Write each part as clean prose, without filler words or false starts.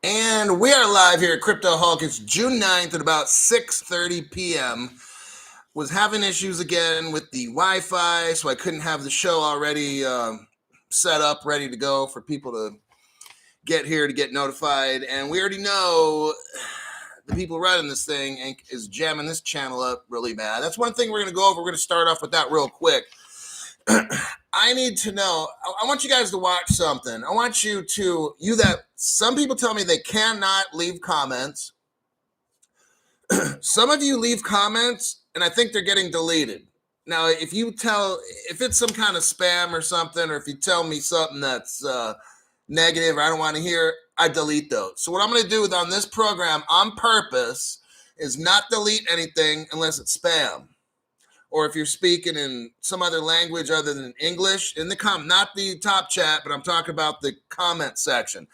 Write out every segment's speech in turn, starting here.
And we are live here at Crypto Hulk. It's June 9th at about 6:30 p.m. Was having issues again with the Wi-Fi, so I couldn't have the show already set up, ready to go for people to get here to get notified. And we already know the people running this thing is jamming this channel up really bad. That's one thing we're going to go over. We're going to start off with that real quick. I need to know, I want you guys to watch something. I want some people tell me they cannot leave comments. Some of you leave comments and I think they're getting deleted. Now, if it's some kind of spam or something, or if you tell me something that's negative or I don't want to hear, I delete those. So what I'm going to do on this program on purpose is not delete anything unless it's spam. Or if you're speaking in some other language other than English, not the top chat, but I'm talking about the comment section.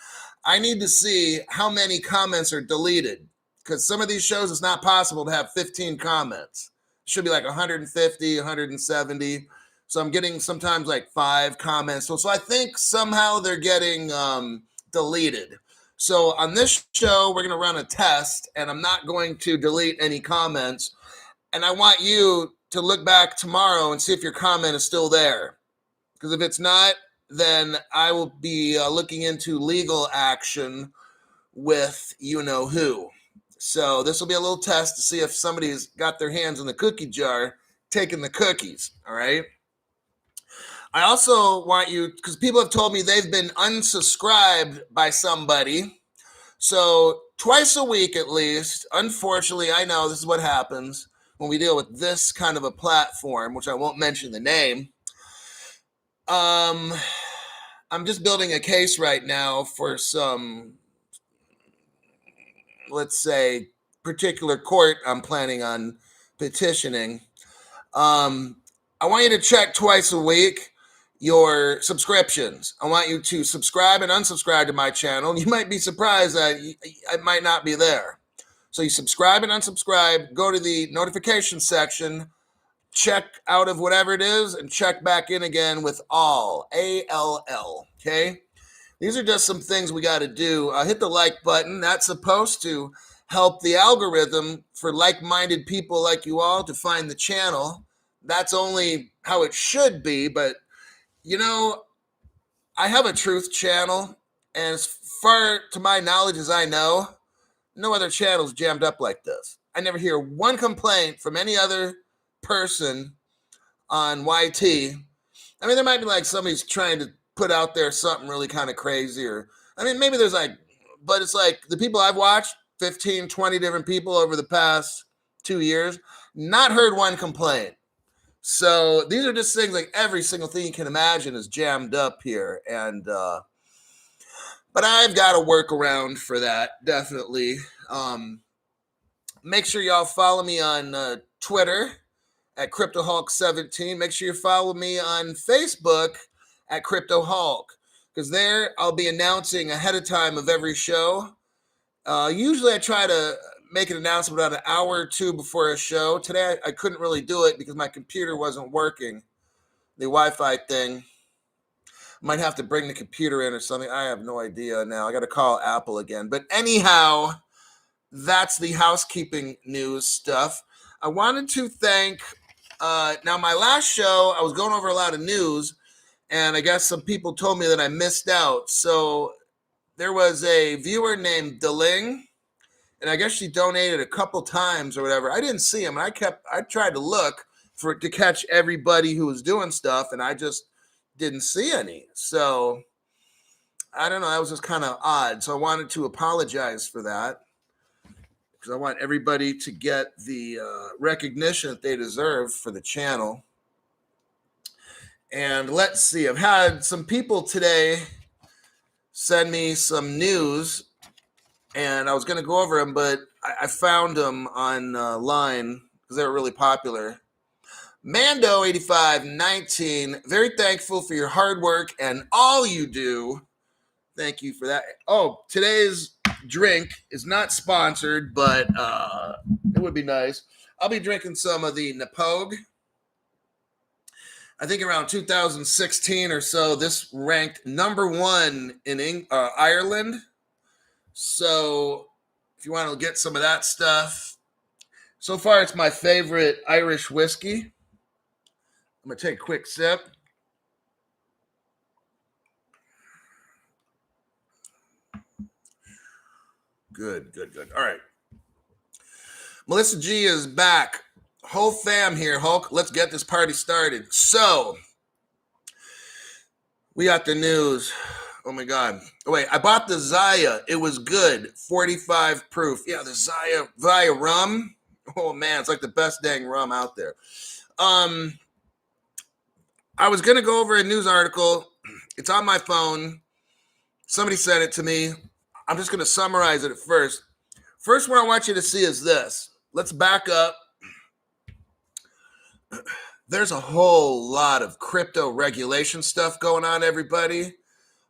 I need to see how many comments are deleted, because some of these shows it's not possible to have 15 comments. It should be like 150, 170. So I'm getting sometimes like 5 comments. So I think somehow they're getting deleted. So on this show, we're going to run a test, and I'm not going to delete any comments. And I want you to look back tomorrow and see if your comment is still there. Because if it's not, then I will be looking into legal action with you-know-who. So this will be a little test to see if somebody's got their hands in the cookie jar taking the cookies, all right? I also want you, because people have told me they've been unsubscribed by somebody. So twice a week at least, unfortunately, I know this is what happens when we deal with this kind of a platform, which I won't mention the name. I'm just building a case right now for some, let's say, particular court I'm planning on petitioning. I want you to check twice a week your subscriptions. I want you to subscribe and unsubscribe to my channel. You might be surprised that I might not be there. So you subscribe and unsubscribe, go to the notification section, check out of whatever it is, and check back in again with all, ALL, okay? These are just some things we got to do. Hit the like button. That's supposed to help the algorithm for like-minded people like you all to find the channel. That's only how it should be, but, I have a truth channel, and as far to my knowledge as I know, no other channel's jammed up like this. I never hear one complaint from any other person on YT. I mean, there might be like somebody's trying to put out there something really kind of crazy, or, maybe there's but it's like the people I've watched, 15, 20 different people over the past 2 years, not heard one complaint. So these are just things like every single thing you can imagine is jammed up here. And, but I've got a workaround for that, definitely. Make sure y'all follow me on Twitter at CryptoHulk17. Make sure you follow me on Facebook at CryptoHulk, because there I'll be announcing ahead of time of every show. Usually I try to make an announcement about an hour or two before a show. Today I couldn't really do it because my computer wasn't working, the Wi-Fi thing. Might have to bring the computer in or something. I have no idea now. I got to call Apple again. But anyhow, that's the housekeeping news stuff. I wanted to thank, now my last show, I was going over a lot of news, and I guess some people told me that I missed out. So there was a viewer named Deling, and I guess she donated a couple times or whatever. I didn't see him. I tried to look to catch everybody who was doing stuff, and I just didn't see any. So I don't know. That was just kind of odd. So I wanted to apologize for that, because I want everybody to get the recognition that they deserve for the channel. And let's see. I've had some people today send me some news, and I was going to go over them, but I found them online because they were really popular. Mando8519, very thankful for your hard work and all you do. Thank you for that. Oh, today's drink is not sponsored, but it would be nice. I'll be drinking some of the Napogue. I think around 2016 or so, this ranked number 1 in Ireland. So if you want to get some of that stuff, so far it's my favorite Irish whiskey. I'm going to take a quick sip. Good. All right. Melissa G is back. Whole fam here, Hulk. Let's get this party started. So, we got the news. Oh my God. Oh, wait, I bought the Zaya. It was good. 45 proof. Yeah, the Zaya rum. Oh man, it's like the best dang rum out there. I was going to go over a news article. It's on my phone. Somebody sent it to me. I'm just going to summarize it at first. First, what I want you to see is this. Let's back up. There's a whole lot of crypto regulation stuff going on, everybody.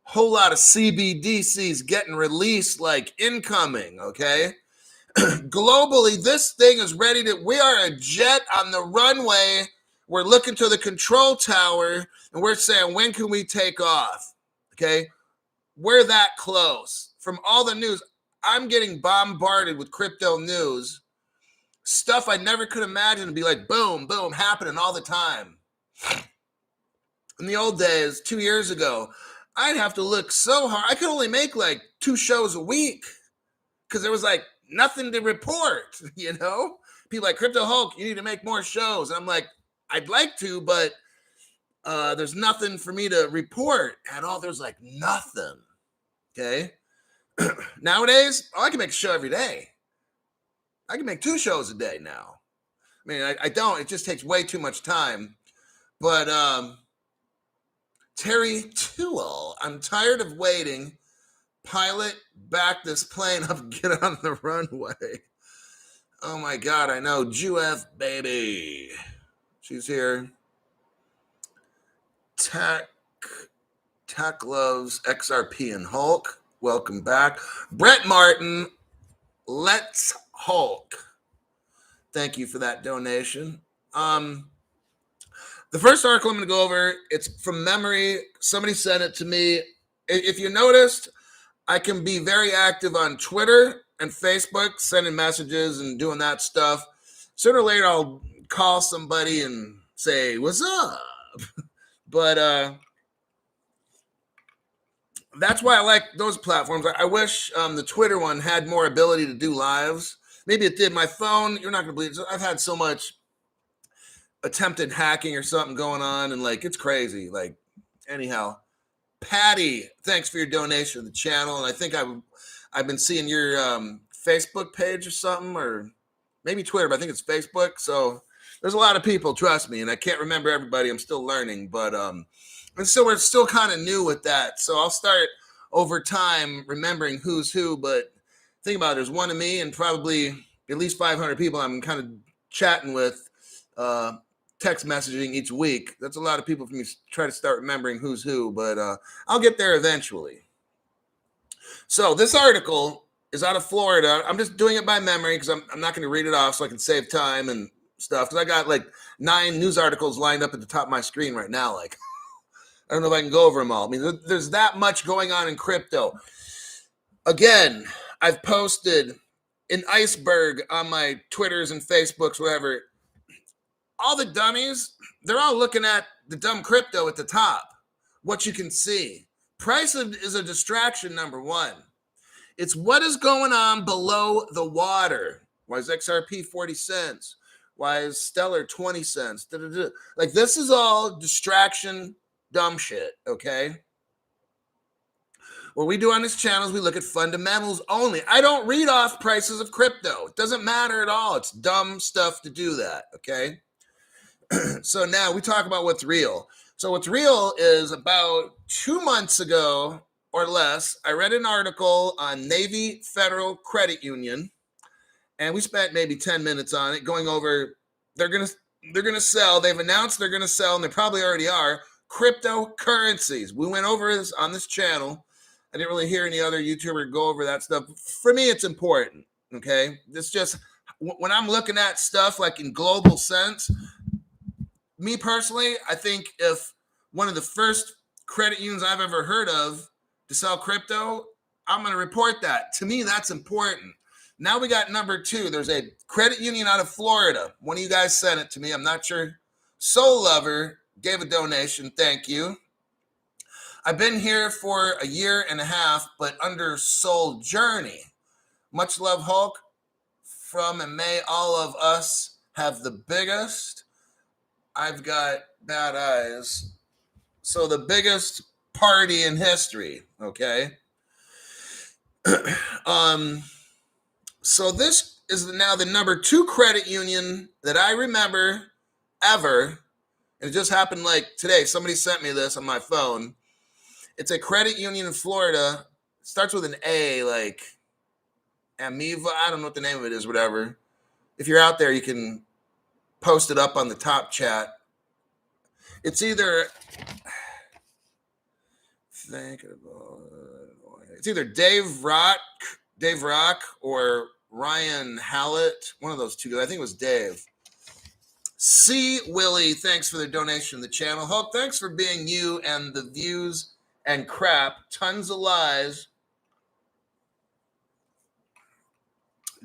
Whole lot of CBDCs getting released like incoming, okay? Globally, this thing is ready to, we are a jet on the runway. We're looking to the control tower and we're saying, when can we take off? Okay? We're that close. From all the news, I'm getting bombarded with crypto news. Stuff I never could imagine to be like, boom, boom, happening all the time. In the old days, 2 years ago, I'd have to look so hard. I could only make like 2 shows a week because there was like nothing to report, you know? People like, Crypto Hulk, you need to make more shows. And I'm like, I'd like to, but there's nothing for me to report at all. There's like nothing, okay? Nowadays, I can make a show every day. I can make 2 shows a day now. I mean, I don't. It just takes way too much time. But Terry Toole, I'm tired of waiting. Pilot, back this plane up, get on the runway. Oh my God, I know. Jew-F, baby. She's here. Tech loves XRP and Hulk. Welcome back. Brett Martin, let's Hulk. Thank you for that donation. The first article I'm going to go over, it's from memory. Somebody sent it to me. If you noticed, I can be very active on Twitter and Facebook, sending messages and doing that stuff. Sooner or later, I'll call somebody and say, what's up? But that's why I like those platforms. I wish the Twitter one had more ability to do lives. Maybe it did. My phone, you're not going to believe it. I've had so much attempted hacking or something going on, and like, it's crazy. Like, anyhow, Patty, thanks for your donation to the channel. And I think I've been seeing your Facebook page or something, or maybe Twitter, but I think it's Facebook. So there's a lot of people, trust me, and I can't remember everybody. I'm still learning, but and so we're still kind of new with that. So I'll start over time remembering who's who. But think about it, there's one of me and probably at least 500 people I'm kind of chatting with, text messaging each week. That's a lot of people for me to try to start remembering who's who, but I'll get there eventually. So this article is out of Florida. I'm just doing it by memory because I'm not going to read it off so I can save time and stuff. Because I got like 9 news articles lined up at the top of my screen right now. Like, I don't know if I can go over them all. I mean, there's that much going on in crypto. Again, I've posted an iceberg on my Twitters and Facebooks, whatever. All the dummies, they're all looking at the dumb crypto at the top. What you can see. Price is a distraction, number one. It's what is going on below the water. Why is XRP 40 cents? Why is Stellar 20 cents? Like, this is all distraction, dumb shit, okay? What we do on this channel is we look at fundamentals only. I don't read off prices of crypto. It doesn't matter at all. It's dumb stuff to do that, okay? So now we talk about what's real. So what's real is about 2 months ago or less, I read an article on Navy Federal Credit Union, and we spent maybe 10 minutes on it going over, they're gonna sell, they've announced they're gonna sell, and they probably already are, cryptocurrencies. We went over this on this channel. I didn't really hear any other YouTuber go over that stuff. For me, it's important, okay? It's just, when I'm looking at stuff like in global sense, me personally, I think if one of the first credit unions I've ever heard of to sell crypto, I'm going to report that. To me, that's important. Now we got number 2. There's a credit union out of Florida. One of you guys sent it to me. I'm not sure. Soul Lover gave a donation. Thank you. I've been here for a year and a half, but under Soul Journey. Much love, Hulk. From and may all of us have the biggest. I've got bad eyes. So the biggest party in history, okay? So this is now the number 2 credit union that I remember ever. And it just happened like today. Somebody sent me this on my phone. It's a credit union in Florida. It starts with an A, like Amiva. I don't know what the name of it is, whatever. If you're out there, you can post it up on the top chat. It's either Dave Rock or Ryan Hallett. One of those two. I think it was Dave. C. Willie, thanks for the donation to the channel. Hope, thanks for being you and the views and crap. Tons of lies.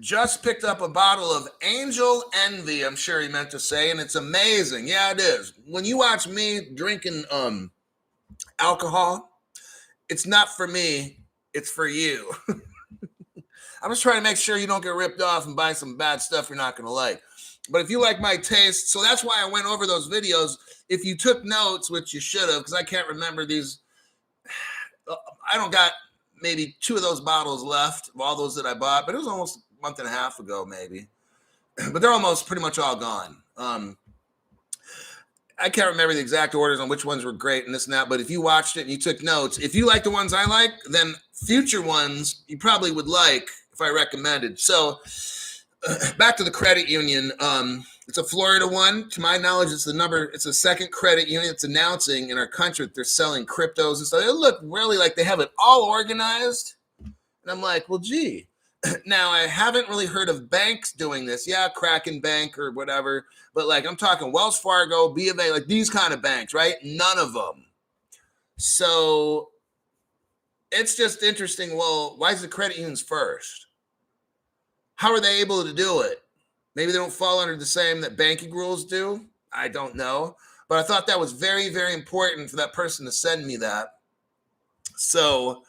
Just picked up a bottle of Angel Envy, I'm sure he meant to say, and it's amazing. Yeah, it is. When you watch me drinking alcohol, it's not for me, it's for you. I'm just trying to make sure you don't get ripped off and buy some bad stuff you're not going to like. But if you like my taste, so that's why I went over those videos. If you took notes, which you should have, because I can't remember these. I don't got maybe 2 of those bottles left of all those that I bought, but it was almost a month and a half ago, maybe. But they're almost pretty much all gone. I can't remember the exact orders on which ones were great and this and that, but if you watched it and you took notes, if you like the ones I like, then future ones you probably would like if I recommended. So back to the credit union. It's a Florida one. To my knowledge, it's the second credit union that's announcing in our country that they're selling cryptos and stuff. They look really like they have it all organized. And I'm like, well, gee. Now, I haven't really heard of banks doing this. Yeah, Kraken Bank or whatever. But like I'm talking Wells Fargo, B of A, like these kind of banks, right? None of them. So it's just interesting. Well, why is the credit unions first? How are they able to do it? Maybe they don't fall under the same that banking rules do. I don't know. But I thought that was very, very important for that person to send me that. So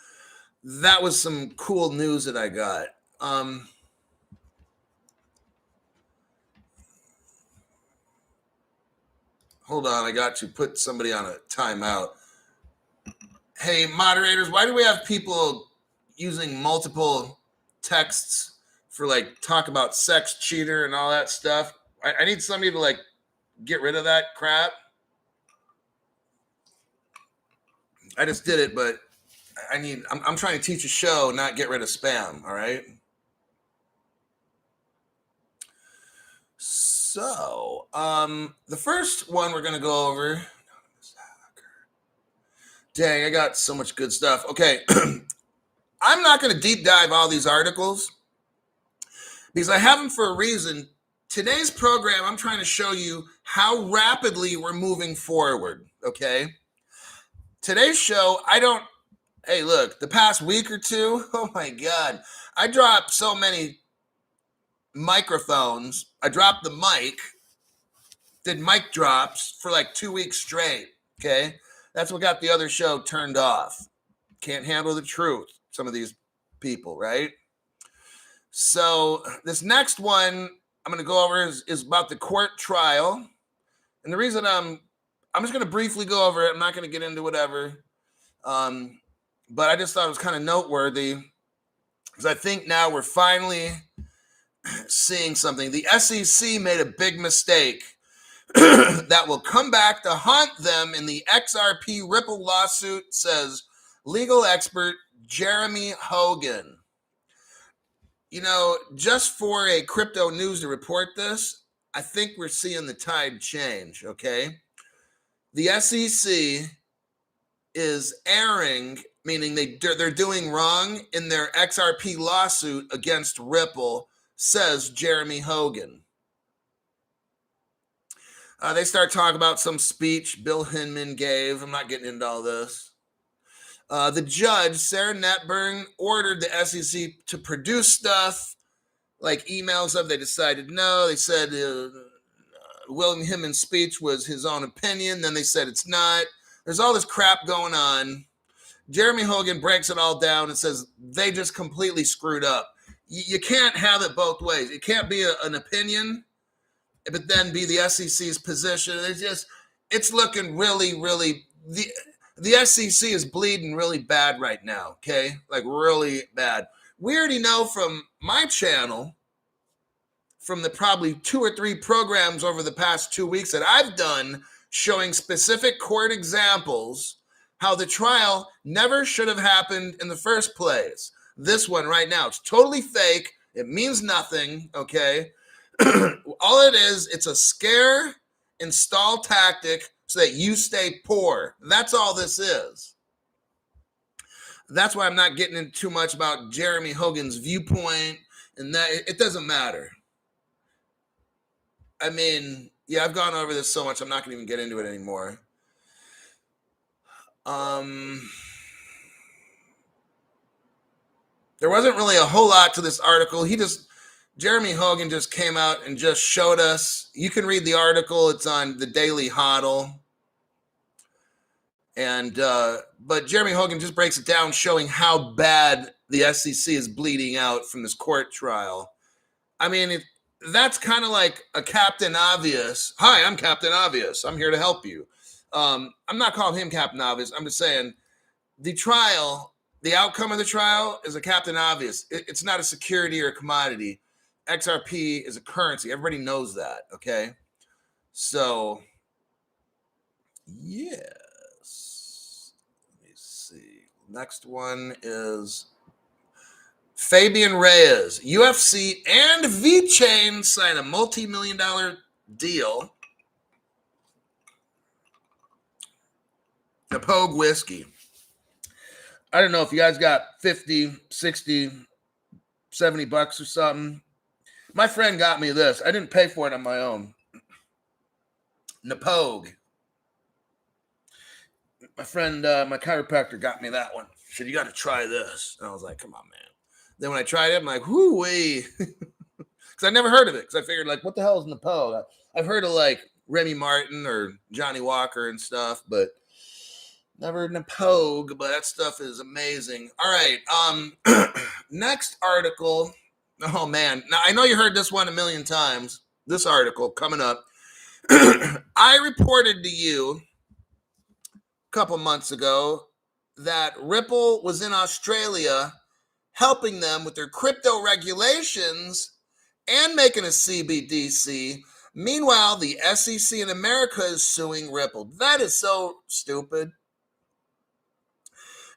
that was some cool news that I got. Hold on, I got to put somebody on a timeout. Hey, moderators, why do we have people using multiple texts for like talk about sex cheater and all that stuff? I need somebody to like get rid of that crap. I just did it, but I'm trying to teach a show, not get rid of spam. All right. So, the first one we're going to go over. Dang, I got so much good stuff. Okay. I'm not going to deep dive all these articles because I have them for a reason. Today's program, I'm trying to show you how rapidly we're moving forward. Okay. Today's show, hey, look, the past week or two, oh my God, I dropped so many microphones. I dropped the mic, did mic drops for like 2 weeks straight. Okay. That's what got the other show turned off. Can't handle the truth. Some of these people, right? So this next one I'm going to go over is about the court trial. And the reason I'm just going to briefly go over it. I'm not going to get into whatever. But I just thought it was kind of noteworthy because I think now we're finally seeing something. The SEC made a big mistake that will come back to haunt them in the XRP Ripple lawsuit, says legal expert Jeremy Hogan. You know, just for a crypto news to report this, I think we're seeing the tide change, okay? The SEC is erring, meaning they're doing wrong in their XRP lawsuit against Ripple, says Jeremy Hogan. They start talking about some speech Bill Hinman gave. I'm not getting into all this. The judge, Sarah Netburn, ordered the SEC to produce stuff like emails of. They decided no. They said William Himmon's speech was his own opinion. Then they said it's not. There's all this crap going on. Jeremy Hogan breaks it all down and says they just completely screwed up. You can't have it both ways. It can't be an opinion, but then be the SEC's position. It's looking really, really, the SEC is bleeding really bad right now, okay? Like really bad. We already know from my channel, from the probably 2 or 3 programs over the past 2 weeks that I've done showing specific court examples, how the trial never should have happened in the first place. This one right now, it's totally fake. It means nothing, okay? All it is, it's a scare and stall tactic so that you stay poor. That's all this is. That's why I'm not getting into too much about Jeremy Hogan's viewpoint, and that it doesn't matter. I mean, yeah, I've gone over this so much, I'm not going to even get into it anymore. There wasn't really a whole lot to this article. Jeremy Hogan just came out and just showed us. You can read the article. It's on the Daily Hodl. But Jeremy Hogan just breaks it down, showing how bad the SEC is bleeding out from this court trial. I mean, that's kind of like a Captain Obvious. Hi, I'm Captain Obvious. I'm here to help you. I'm not calling him Captain Obvious. I'm just saying the trial, the outcome of the trial is a Captain Obvious. It's not a security or a commodity. XRP is a currency. Everybody knows that, okay? So, yes. Let me see. Next one is Fabian Reyes. UFC and VeChain sign a multi-million-dollar deal. Napogue whiskey. I don't know if you guys got 50, 60, 70 bucks or something. My friend got me this. I didn't pay for it on my own. Napogue. My friend, my chiropractor got me that one. She said, you got to try this. And I was like, come on, man. Then when I tried it, I'm like, whoo-wee. Because I never heard of it. Because I figured, like, what the hell is Napogue? I've heard of, like, Remy Martin or Johnny Walker and stuff, but never Napogue. But that stuff is amazing. All right. Next article. Oh, man. Now, I know you heard this one a million times. This article coming up. I reported to you a couple months ago that Ripple was in Australia helping them with their crypto regulations and making a CBDC. Meanwhile, the SEC in America is suing Ripple. That is so stupid.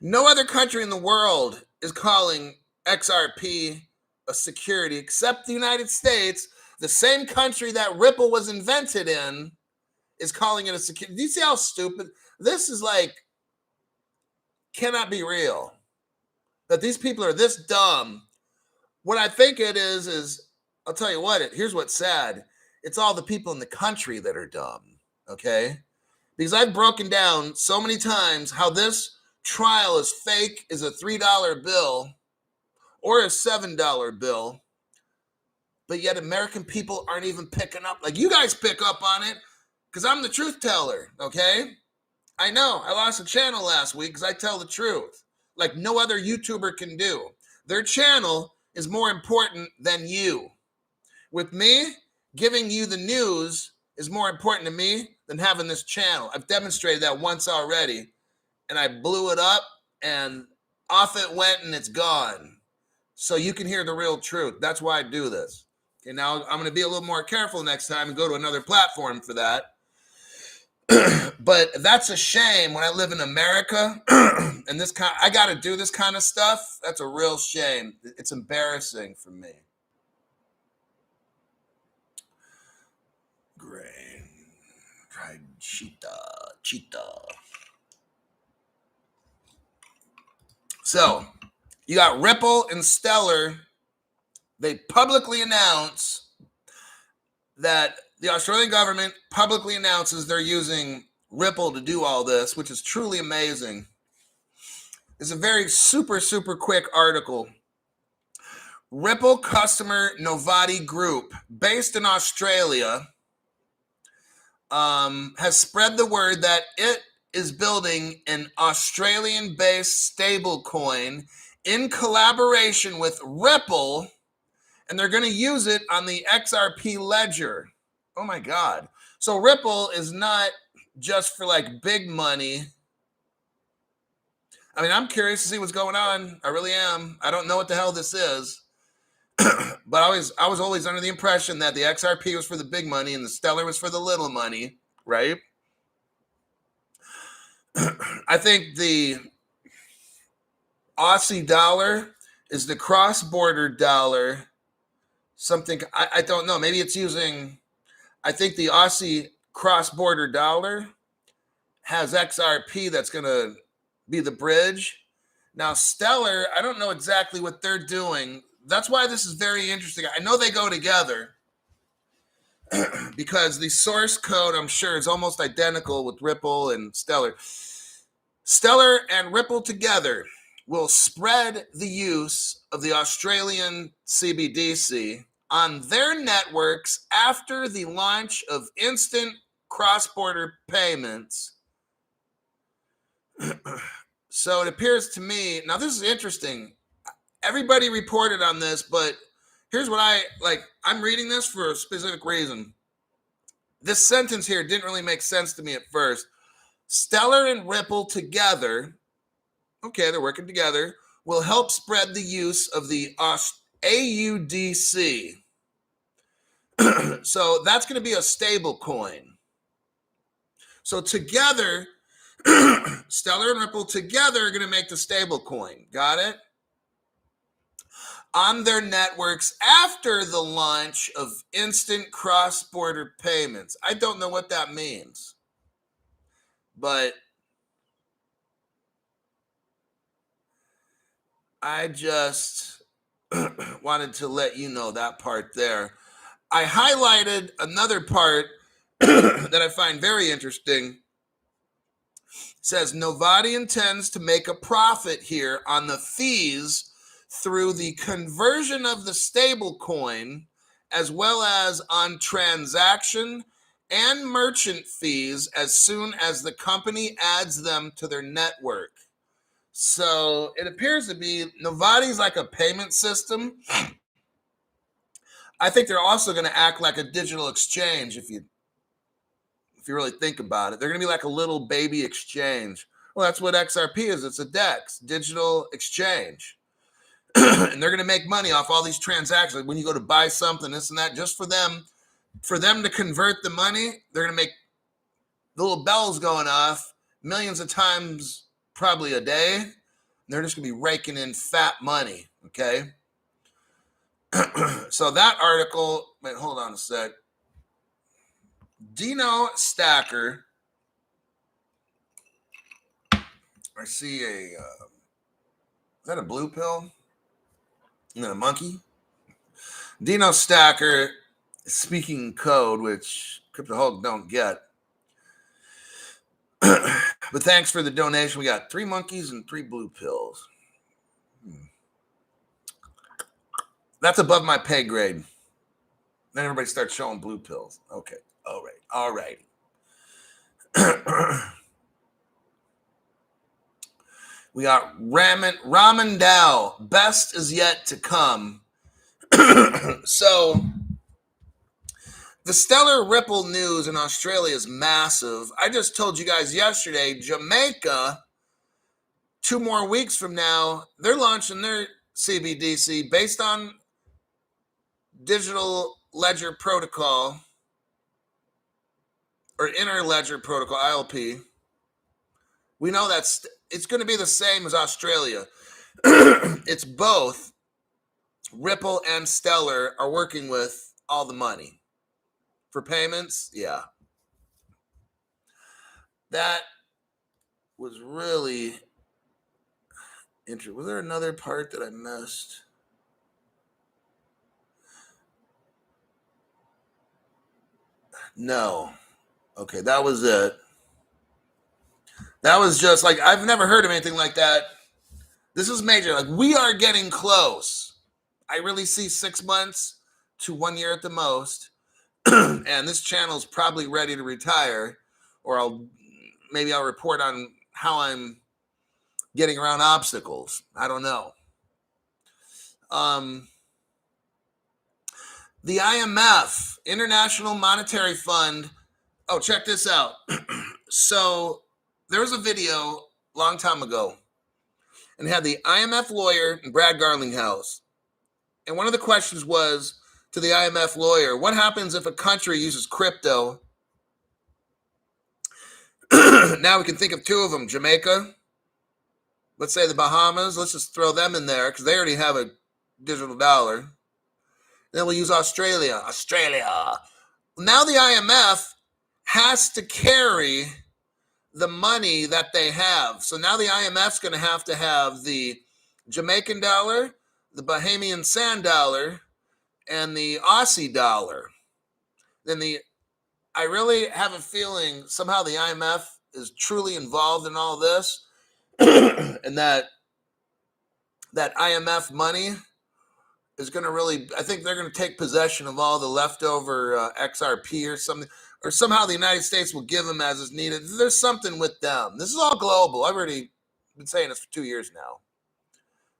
No other country in the world is calling XRP a security except the United States. The same country that Ripple was invented in is calling it a security. Do you see how stupid? This is like, cannot be real. That these people are this dumb. What I think it is I'll tell you what, here's what's sad. It's all the people in the country that are dumb, okay? Because I've broken down so many times how this trial is fake, is a $3 bill or a $7 bill, but yet American people aren't even picking up. Like, you guys pick up on it because I'm the truth teller, okay? I know, I lost a channel last week because I tell the truth, like no other YouTuber can do. Their channel is more important than you. With me, giving you the news is more important to me than having this channel. I've demonstrated that once already, and I blew it up, and off it went, and it's gone. So you can hear the real truth. That's why I do this. Okay, now I'm going to be a little more careful next time and go to another platform for that. But that's a shame when I live in America and I got to do this kind of stuff. That's a real shame. It's embarrassing for me. Grain, dried cheetah. So you got Ripple and Stellar. They publicly announce that the Australian government publicly announces they're using Ripple to do all this, which is truly amazing. It's a very super quick article. Ripple customer Novati Group, based in Australia, has spread the word that it is building an Australian-based stablecoin in collaboration with Ripple, and they're going to use it on the XRP ledger. Oh my God. So Ripple is not just for like big money. I mean, I'm curious to see what's going on. I really am. I don't know what the hell this is. But I was always under the impression that the XRP was for the big money and the Stellar was for the little money, right? I think the Aussie dollar is the cross-border dollar. Something, I don't know. Maybe it's using, I think the Aussie cross-border dollar has XRP that's going to be the bridge. Now, Stellar, I don't know exactly what they're doing. That's why this is very interesting. I know they go together because the source code, I'm sure, is almost identical with Ripple and Stellar. Stellar and Ripple together will spread the use of the Australian CBDC on their networks after the launch of instant cross-border payments. So it appears to me, now this is interesting. Everybody reported on this, but here's what I'm reading this for a specific reason. This sentence here didn't really make sense to me at first. Stellar and Ripple together, okay, they're working together, will help spread the use of the AUDC. So that's going to be a stable coin. So together, Stellar and Ripple together are going to make the stable coin. Got it? On their networks after the launch of instant cross-border payments. I don't know what that means, but I just wanted to let you know that part there. I highlighted another part that I find very interesting. It says Novati intends to make a profit here on the fees through the conversion of the stable coin, as well as on transaction and merchant fees as soon as the company adds them to their network. So it appears to be Novati's like a payment system. I think they're also going to act like a digital exchange if you really think about it. They're going to be like a little baby exchange. Well, that's what XRP is. It's a DEX, digital exchange. And they're going to make money off all these transactions. When you go to buy something, this and that, just for them to convert the money, they're going to make the little bells going off millions of times, probably a day. They're just going to be raking in fat money, okay? So that article, wait, hold on a sec. Dino Stacker. I see is that a blue pill? And then a monkey? Dino Stacker speaking code, which Crypto Hulk don't get. But thanks for the donation. We got 3 monkeys and 3 blue pills. That's above my pay grade. Then everybody starts showing blue pills. Okay. All right. We got Ramen Dow. Best is yet to come. So the Stellar Ripple news in Australia is massive. I just told you guys yesterday, Jamaica, 2 more weeks from now, they're launching their CBDC based on digital ledger protocol or interledger protocol, ILP. We know that's it's going to be the same as Australia. It's both. Ripple and Stellar are working with all the money for payments. Yeah. That was really interesting. Was there another part that I missed? No. Okay, that was it. That was just like, I've never heard of anything like that This is major. Like, we are getting close. I really see 6 months to 1 year at the most. And this channel is probably ready to retire, or maybe I'll report on how I'm getting around obstacles. I don't know. The IMF, International Monetary Fund. Oh, check this out. So there was a video a long time ago, and it had the IMF lawyer and Brad Garlinghouse. And one of the questions was to the IMF lawyer, what happens if a country uses crypto? Now we can think of two of them, Jamaica, let's say the Bahamas. Let's just throw them in there because they already have a digital dollar. Then we'll use Australia. Now the IMF has to carry the money that they have. So now the IMF's going to have the Jamaican dollar, the Bahamian sand dollar, and the Aussie dollar. Then I really have a feeling somehow the IMF is truly involved in all this, and that IMF money is going to really, I think they're going to take possession of all the leftover XRP or something, or somehow the United States will give them as is needed. There's something with them. This is all global. I've already been saying this for 2 years now.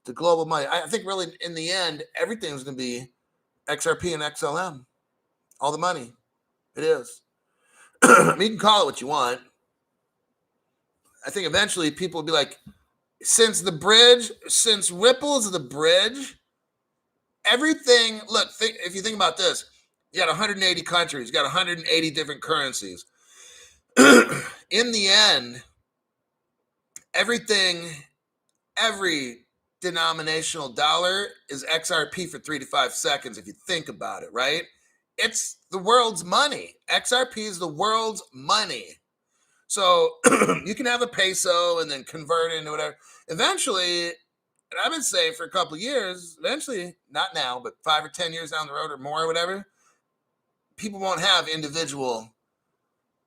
The global money. I think really in the end, everything's going to be XRP and XLM. All the money. It is. I mean, you can call it what you want. I think eventually people will be like, since Ripple's the bridge, everything, look, if you think about this, you got 180 countries, you got 180 different currencies. In the end, every denominational dollar is XRP for 3 to 5 seconds, if you think about it, right? It's the world's money. XRP is the world's money. So you can have a peso and then convert it into whatever. Eventually, and I've been saying for a couple of years, eventually, not now, but 5 or 10 years down the road or more or whatever, people won't have individual.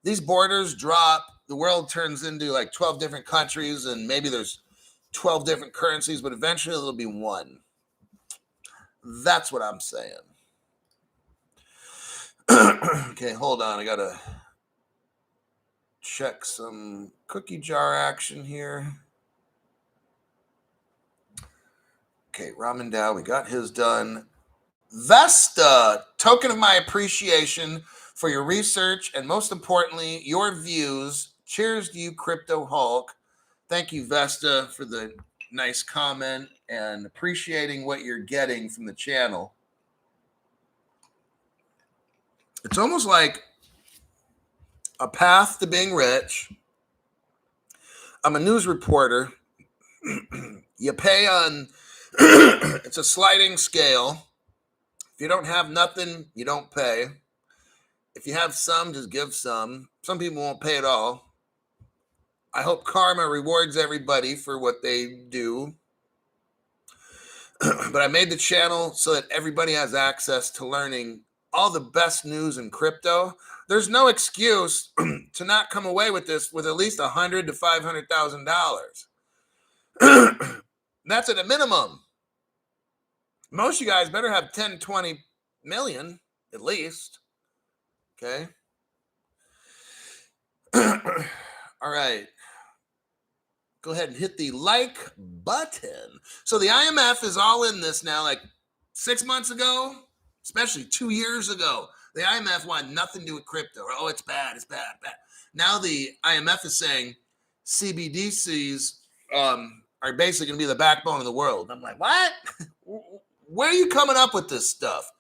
These borders drop. The world turns into like 12 different countries, and maybe there's 12 different currencies, but eventually it'll be one. That's what I'm saying. Okay, hold on. I got to check some cookie jar action here. Okay, Ramen Dow, we got his done. Vesta, token of my appreciation for your research and most importantly, your views. Cheers to you, Crypto Hulk. Thank you, Vesta, for the nice comment and appreciating what you're getting from the channel. It's almost like a path to being rich. I'm a news reporter. You pay on, it's a sliding scale. If you don't have nothing, you don't pay. If you have some, just give some. Some people won't pay at all. I hope karma rewards everybody for what they do. But I made the channel so that everybody has access to learning all the best news in crypto. There's no excuse to not come away with this with at least $100,000 to $500,000. That's at a minimum. Most of you guys better have 10, 20 million at least. Okay. All right. Go ahead and hit the like button. So the IMF is all in this now. Like 6 months ago, especially 2 years ago, the IMF wanted nothing to do with crypto. Oh, it's bad. It's bad. Now the IMF is saying CBDCs are basically going to be the backbone of the world. I'm like, what? Where are you coming up with this stuff?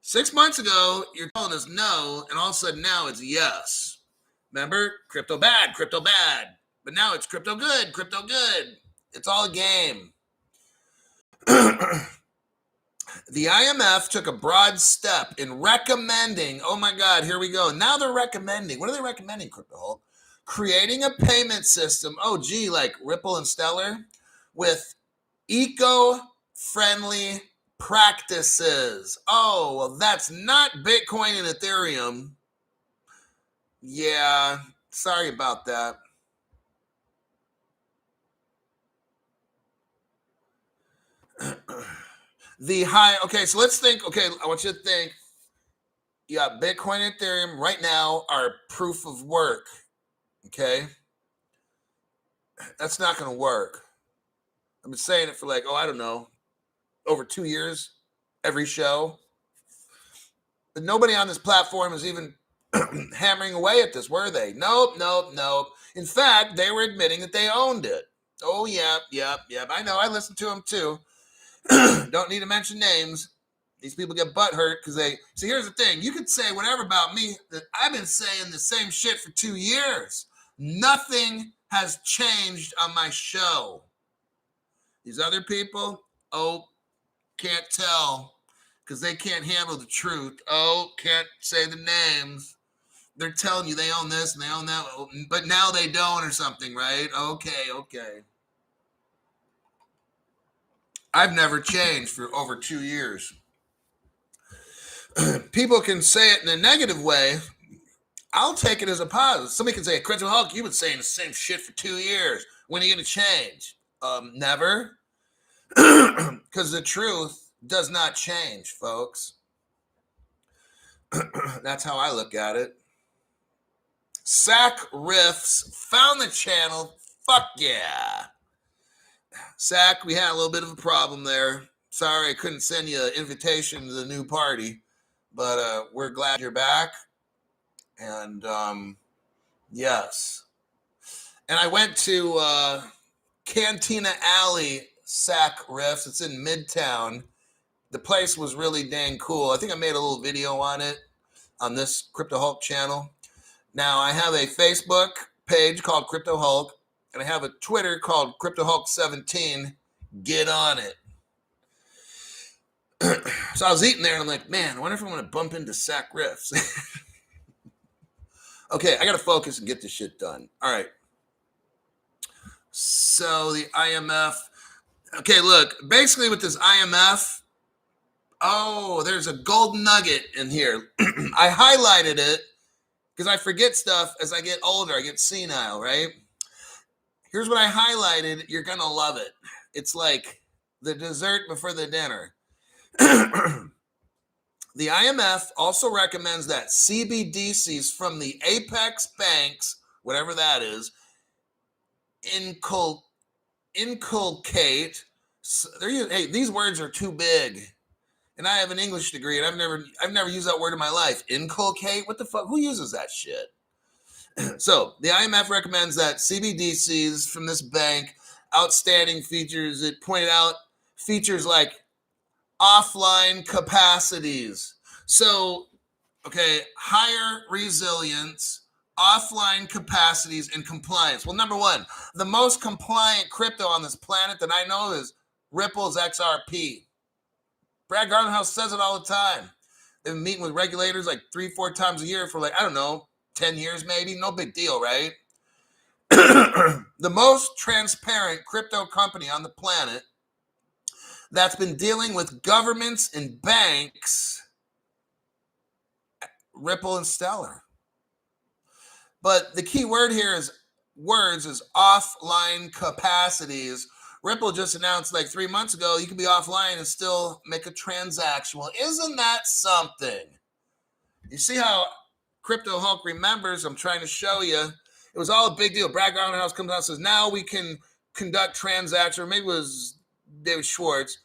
6 months ago, you're telling us no, and all of a sudden now it's yes. Remember? Crypto bad, crypto bad. But now it's crypto good, crypto good. It's all a game. The IMF took a broad step in recommending, oh my God, here we go. Now they're recommending, what are they recommending, Crypto Hulk? Creating a payment system, oh gee, like Ripple and Stellar, with eco-friendly practices. Oh, well, that's not Bitcoin and Ethereum. Yeah, sorry about that. The high, okay, so let's think, okay, I want you to think, you got Bitcoin and Ethereum right now are proof of work, okay? That's not going to work. I've been saying it for like, I don't know, over 2 years, every show. But nobody on this platform is even hammering away at this, were they? Nope, nope, nope. In fact, they were admitting that they owned it. Oh, yeah, yeah, yeah. I know, I listened to them too. Don't need to mention names. These people get butthurt because they... See, here's the thing. You could say whatever about me. That I've been saying the same shit for 2 years. Nothing has changed on my show. These other people, can't tell because they can't handle the truth. Can't say the names. They're telling you they own this and they own that, but now they don't or something, right? Okay. I've never changed for over 2 years. People can say it in a negative way. I'll take it as a positive. Somebody can say, Crypto Hulk, you've been saying the same shit for 2 years. When are you going to change? Never. Because the truth does not change, folks. That's how I look at it. Sack Riffs found the channel. Fuck yeah. Sack, we had a little bit of a problem there. Sorry I couldn't send you an invitation to the new party, but we're glad you're back. And yes. And I went to Cantina Alley Sack Riffs. It's in Midtown. The place was really dang cool. I think I made a little video on it on this Crypto Hulk channel. Now, I have a Facebook page called Crypto Hulk, and I have a Twitter called Crypto Hulk 17. Get on it. So I was eating there, and I'm like, man, I wonder if I'm going to bump into Sack Riffs. Okay, I got to focus and get this shit done. All right. So the IMF. Okay, look, basically with this IMF, there's a gold nugget in here. I highlighted it because I forget stuff as I get older. I get senile, right? Here's what I highlighted. You're going to love it. It's like the dessert before the dinner. The IMF also recommends that CBDCs from the apex banks, whatever that is, inculcate. Hey, these words are too big. And I have an English degree, and I've never used that word in my life. Inculcate? What the fuck? Who uses that shit? So the IMF recommends that CBDCs from this bank, outstanding features. It pointed out features like offline capacities. So, okay, higher resilience, offline capacities, and compliance. Well, number one, the most compliant crypto on this planet that I know is Ripple's XRP. Brad Garlinghouse says it all the time. They've been meeting with regulators like 3-4 times a year for like, I don't know, 10 years maybe. No big deal, right? The most transparent crypto company on the planet that's been dealing with governments and banks, Ripple and Stellar. But the key word here is offline capacities. Ripple just announced like 3 months ago, you can be offline and still make a transaction. Well, isn't that something? You see how Crypto Hulk remembers? I'm trying to show you. It was all a big deal. Brad Garlinghouse comes out and says, now we can conduct transactions, or maybe it was David Schwartz.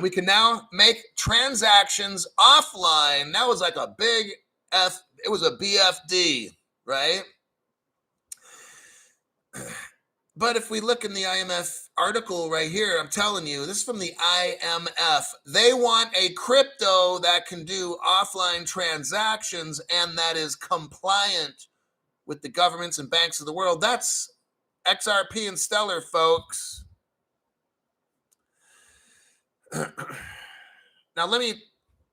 We can now make transactions offline. That was like a big it was a BFD, right? But if we look in the IMF article right here, I'm telling you, this is from the IMF. They want a crypto that can do offline transactions and that is compliant with the governments and banks of the world. That's XRP and Stellar, folks. Now,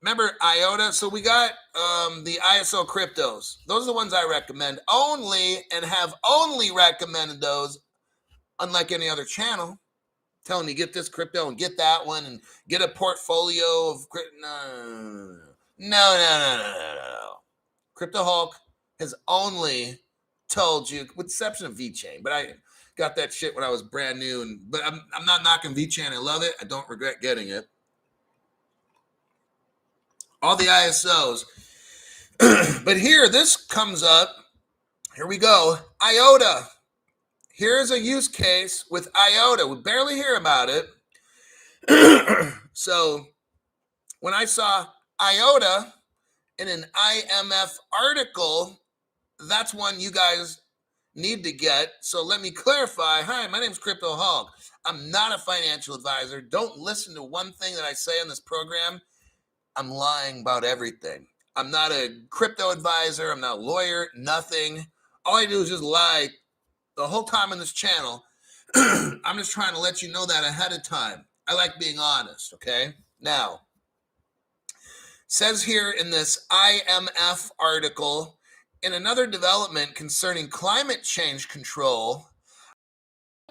remember IOTA? So we got the ISO cryptos. Those are the ones I recommend only, and have only recommended those, unlike any other channel, telling you get this crypto and get that one and get a portfolio of no. Crypto Hulk has only told you, with the exception of VeChain, but Got that shit when I was brand new, but I'm not knocking VeChain. I love it. I don't regret getting it. All the ISOs. But here, this comes up. Here we go. IOTA. Here's a use case with IOTA. We barely hear about it. So when I saw IOTA in an IMF article, that's one you guys need to get. So let me clarify. Hi, my name is Crypto Hog. I'm not a financial advisor. Don't listen to one thing that I say on this program. I'm lying about everything. I'm not a crypto advisor. I'm not a lawyer, nothing. All I do is just lie the whole time on this channel. I'm just trying to let you know that ahead of time. I like being honest, okay? Now, says here in this IMF article, in another development concerning climate change control,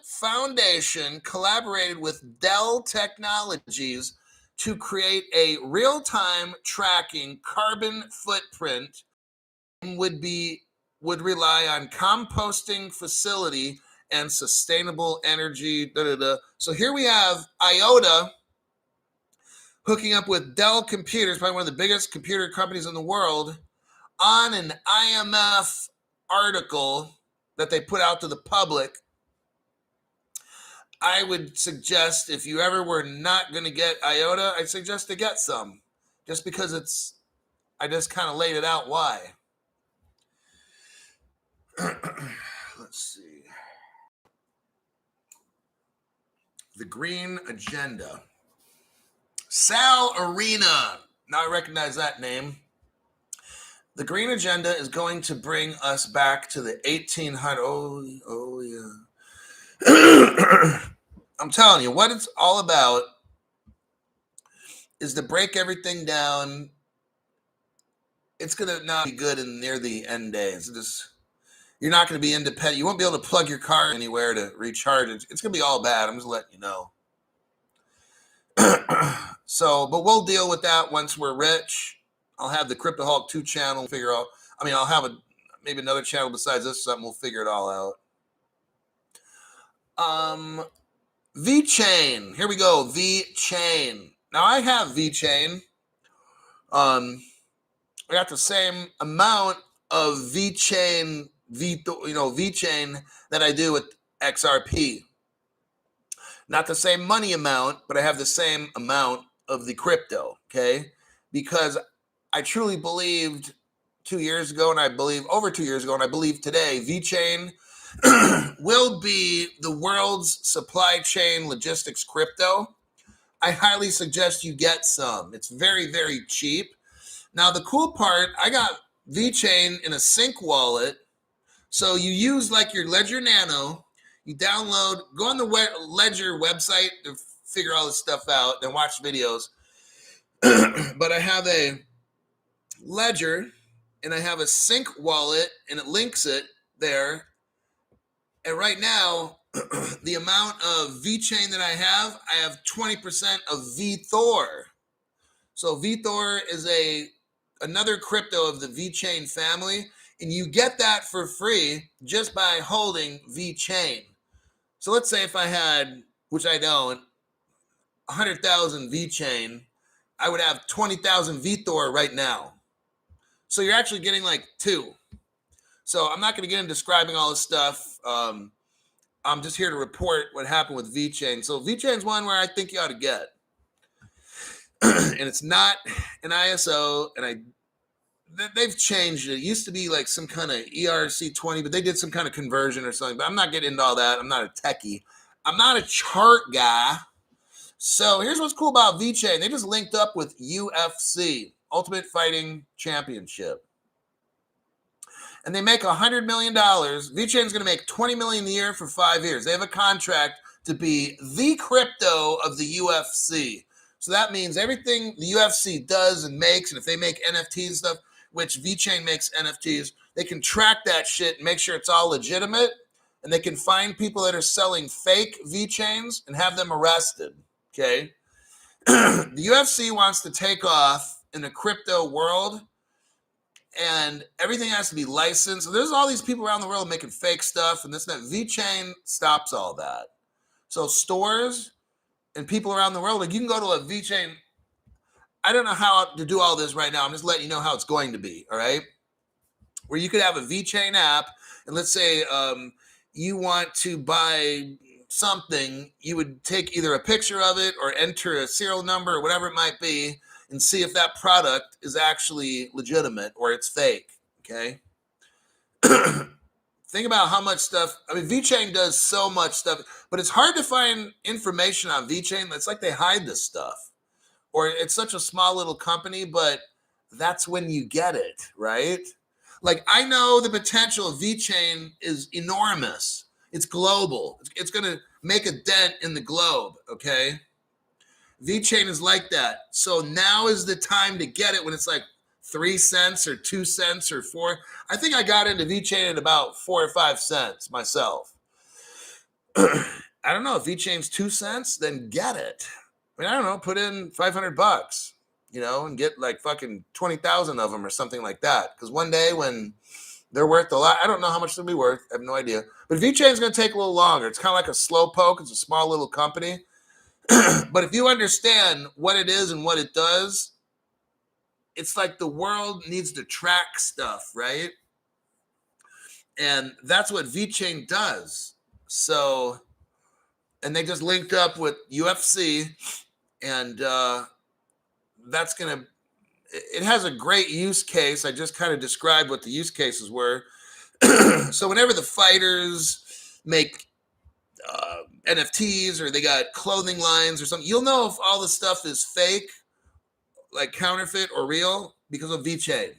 Foundation collaborated with Dell Technologies to create a real-time tracking carbon footprint and would rely on composting facility and sustainable energy. So here we have IOTA hooking up with Dell Computers, probably one of the biggest computer companies in the world, on an IMF article that they put out to the public. I would suggest, if you ever were not going to get IOTA, I'd suggest to get some, just because I just kind of laid it out why. Let's see. The Green Agenda. Sal Arena. Now I recognize that name. The Green Agenda is going to bring us back to the 1800s. Oh yeah. I'm telling you, what it's all about is to break everything down. It's going to not be good near the end days. You're not going to be independent. You won't be able to plug your car anywhere to recharge it. It's going to be all bad. I'm just letting you know. So, but we'll deal with that once we're rich. I'll have the Crypto Hulk 2 channel figure out. I mean, I'll have maybe another channel besides this, something. We'll figure it all out. VeChain. Here we go. VeChain. Now I have VeChain. I got the same amount of VeChain, VeChain that I do with XRP. Not the same money amount, but I have the same amount of the crypto, okay? Because I truly believed 2 years ago, and I believe over 2 years ago, and I believe today, VeChain will be the world's supply chain logistics crypto. I highly suggest you get some. It's very, very cheap. Now, the cool part, I got VeChain in a sync wallet. So you use like your Ledger Nano, you download, go on the Ledger website to figure all this stuff out and watch videos. But I have a Ledger and I have a sync wallet and it links it there. And right now, the amount of VeChain that I have 20% of VeThor. So VeThor is another crypto of the VeChain family, and you get that for free just by holding VeChain. So let's say if I had, which I don't, 100,000 VeChain, I would have 20,000 VeThor right now. So you're actually getting like 2. So I'm not going to get into describing all this stuff. I'm just here to report what happened with VeChain. So VeChain's one where I think you ought to get. And it's not an ISO, and they've changed it. It used to be like some kind of ERC20, but they did some kind of conversion or something. But I'm not getting into all that. I'm not a techie. I'm not a chart guy. So here's what's cool about VeChain. They just linked up with UFC, Ultimate Fighting Championship. And they make $100 million. VeChain's going to make $20 million a year for 5 years. They have a contract to be the crypto of the UFC. So that means everything the UFC does and makes, and if they make NFTs and stuff, which VeChain makes NFTs, they can track that shit and make sure it's all legitimate, and they can find people that are selling fake VeChains and have them arrested, okay? The UFC wants to take off in the crypto world, and everything has to be licensed. So there's all these people around the world making fake stuff and this and that. VeChain stops all that. So stores and people around the world, like you can go to a VeChain. I don't know how to do all this right now. I'm just letting you know how it's going to be, all right? Where you could have a VeChain app, and let's say you want to buy something, you would take either a picture of it or enter a serial number or whatever it might be and see if that product is actually legitimate or it's fake, okay? Think about how much stuff, I mean, VeChain does so much stuff, but it's hard to find information on VeChain. It's like they hide this stuff. Or it's such a small little company, but that's when you get it, right? Like I know the potential of VeChain is enormous. It's global. It's going to make a dent in the globe, okay? VeChain is like that. So now is the time to get it when it's like 3 cents or 2 cents or 4. I think I got into VeChain at about 4 or 5 cents myself. I don't know if VeChain's 2 cents, then get it. I mean, I don't know, put in $500, and get like fucking 20,000 of them or something like that. Because one day when they're worth a lot, I don't know how much they'll be worth. I have no idea. But VeChain's going to take a little longer. It's kind of like a slow poke. It's a small little company. But if you understand what it is and what it does, it's like the world needs to track stuff, right? And that's what VeChain does. So, and they just linked up with UFC, and that's going to, it has a great use case. I just kind of described what the use cases were. So whenever the fighters make NFTs or they got clothing lines or something, you'll know if all the stuff is fake, like counterfeit or real, because of VeChain.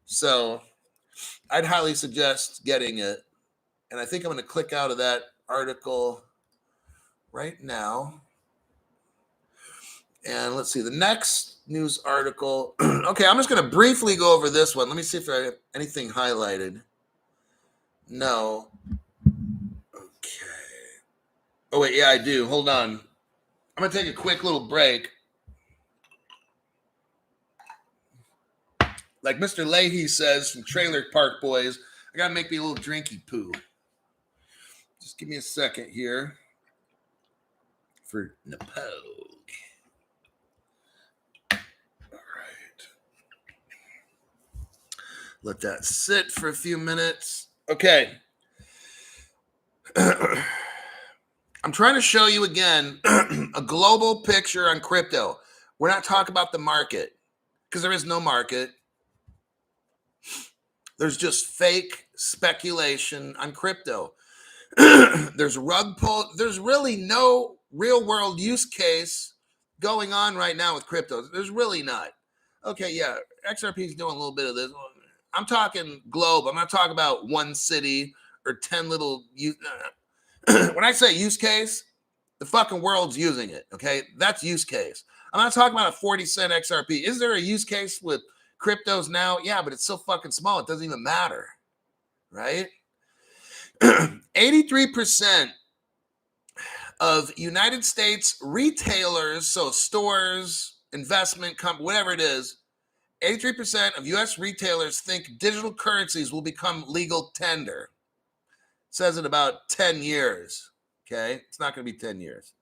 So I'd highly suggest getting it. And I think I'm going to click out of that article right now. And let's see, the next news article. Okay, I'm just going to briefly go over this one. Let me see if I have anything highlighted. No. Okay. Oh, wait, yeah, I do. Hold on. I'm going to take a quick little break. Like Mr. Leahy says from Trailer Park Boys, I got to make me a little drinky poo. Just give me a second here for Napoleon. Let that sit for a few minutes. Okay. I'm trying to show you again a global picture on crypto. We're not talking about the market because there is no market. There's just fake speculation on crypto. There's rug pull. There's really no real world use case going on right now with crypto. There's really not. Okay, yeah, XRP is doing a little bit of this. I'm talking globe. I'm not talking about one city or 10 little. When I say use case, the fucking world's using it. Okay, that's use case. I'm not talking about a 40-cent XRP. Is there a use case with cryptos now? Yeah, but it's so fucking small. It doesn't even matter, right? 83% of United States retailers, so stores, investment company, whatever it is, 83% of U.S. retailers think digital currencies will become legal tender. It says in about 10 years, okay? It's not going to be 10 years.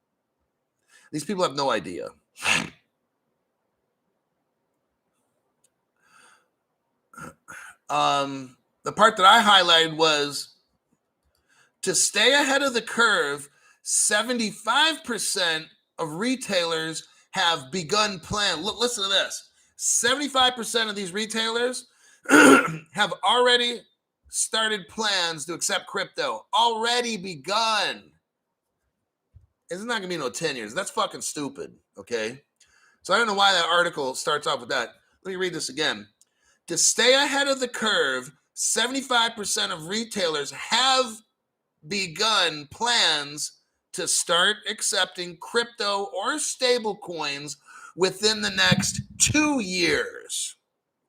These people have no idea. The part that I highlighted was to stay ahead of the curve, 75% of retailers have begun plan. Listen to this. 75% of these retailers have already started plans to accept crypto. Already begun. It's not going to be no 10 years. That's fucking stupid, okay? So I don't know why that article starts off with that. Let me read this again. To stay ahead of the curve, 75% of retailers have begun plans to start accepting crypto or stable coins within the next 2 years.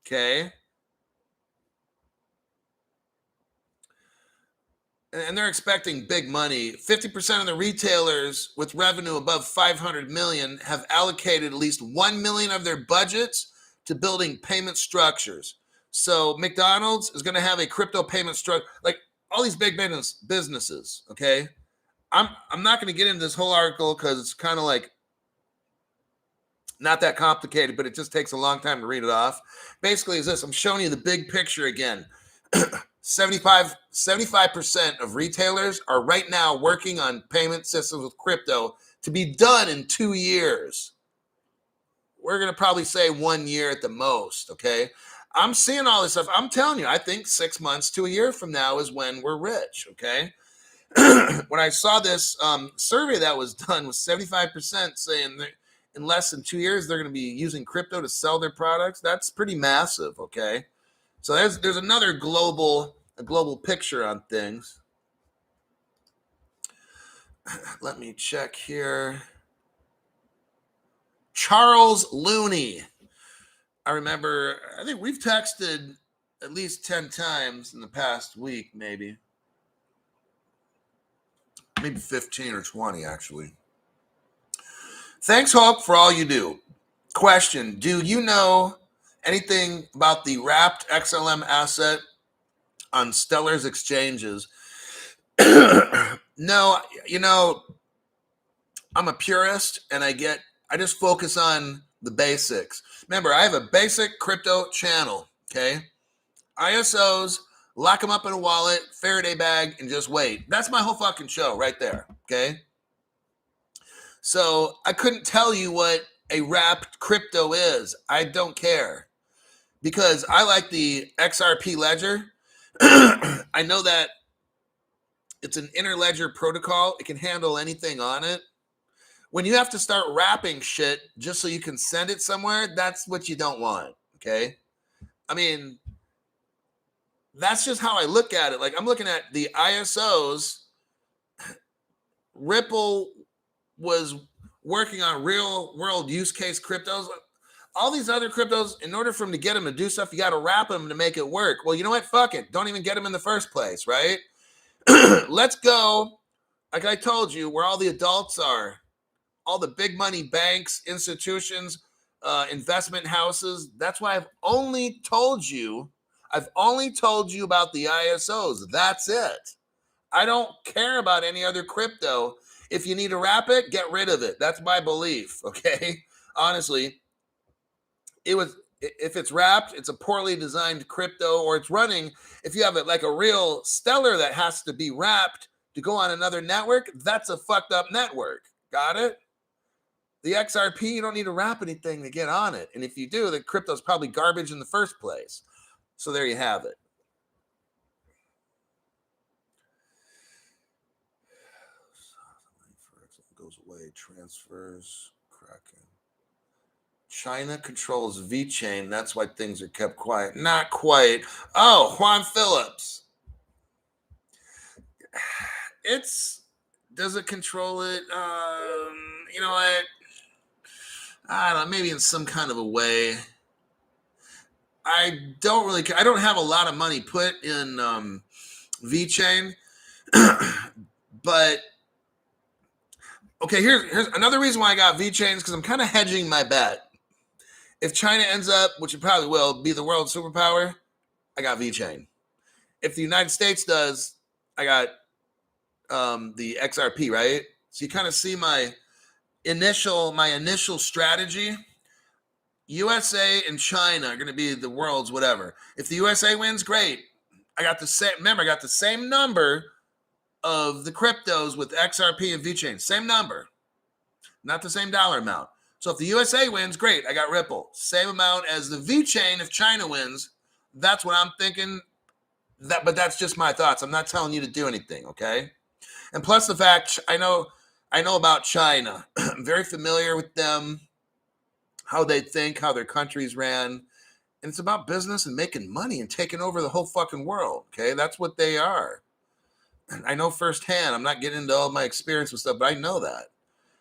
Okay. And they're expecting big money. 50% of the retailers with revenue above 500 million have allocated at least 1 million of their budgets to building payment structures. So McDonald's is going to have a crypto payment structure, like all these big businesses. Okay, I'm not going to get into this whole article because it's kind of like not that complicated, but it just takes a long time to read it off. Basically, is this? I'm showing you the big picture again. 75% of retailers are right now working on payment systems with crypto to be done in 2 years. We're going to probably say 1 year at the most, okay? I'm seeing all this stuff. I'm telling you, I think 6 months to a year from now is when we're rich, okay? When I saw this survey that was done with 75% saying that in less than 2 years they're going to be using crypto to sell their products, that's pretty massive, okay? So there's another global picture on things. Let me check here. Charles Looney. I remember, I think we've texted at least 10 times in the past week, maybe 15 or 20, actually. Thanks, Hulk, for all you do. Question, do you know anything about the wrapped XLM asset on Stellar's exchanges? No, I'm a purist and I just focus on the basics. Remember, I have a basic crypto channel, okay? ISOs, lock them up in a wallet, Faraday bag, and just wait. That's my whole fucking show right there, okay? So I couldn't tell you what a wrapped crypto is. I don't care because I like the XRP ledger. I know that it's an interledger protocol. It can handle anything on it. When you have to start wrapping shit just so you can send it somewhere, that's what you don't want, okay? I mean, that's just how I look at it. Like, I'm looking at the ISOs. Ripple was working on real world use case cryptos. All these other cryptos, in order for them to get them to do stuff, you got to wrap them to make it work. Well, you know what? Fuck it. Don't even get them in the first place, right? Let's go, like I told you, where all the adults are. All the big money banks, institutions, investment houses. That's why I've only told you about the ISOs. That's it. I don't care about any other crypto. If you need to wrap it, get rid of it. That's my belief, okay? Honestly, if it's wrapped, it's a poorly designed crypto, or it's running. If you have it like a real Stellar that has to be wrapped to go on another network, that's a fucked up network. Got it? The XRP, you don't need to wrap anything to get on it. And if you do, the crypto's probably garbage in the first place. So there you have it. Goes away, transfers, Kraken. China controls VeChain. That's why things are kept quiet. Not quite. Oh, Juan Phillips. Does it control it? You know what? I don't know, maybe in some kind of a way. I don't really care. I don't have a lot of money put in VeChain, but okay, here's another reason why I got VeChain is because I'm kind of hedging my bet. If China ends up, which it probably will, be the world superpower, I got VeChain. If the United States does, I got the XRP, right? So you kind of see my initial strategy. USA and China are going to be the world's whatever. If the USA wins, great. I got the same number of the cryptos with XRP and VeChain. Same number, not the same dollar amount. So if the USA wins, great. I got Ripple. Same amount as the VeChain if China wins. That's what I'm thinking. But that's just my thoughts. I'm not telling you to do anything, okay? And plus the fact I know about China. I'm very familiar with them, how they think, how their countries ran. And it's about business and making money and taking over the whole fucking world, okay? That's what they are. And I know firsthand. I'm not getting into all my experience with stuff, but I know that.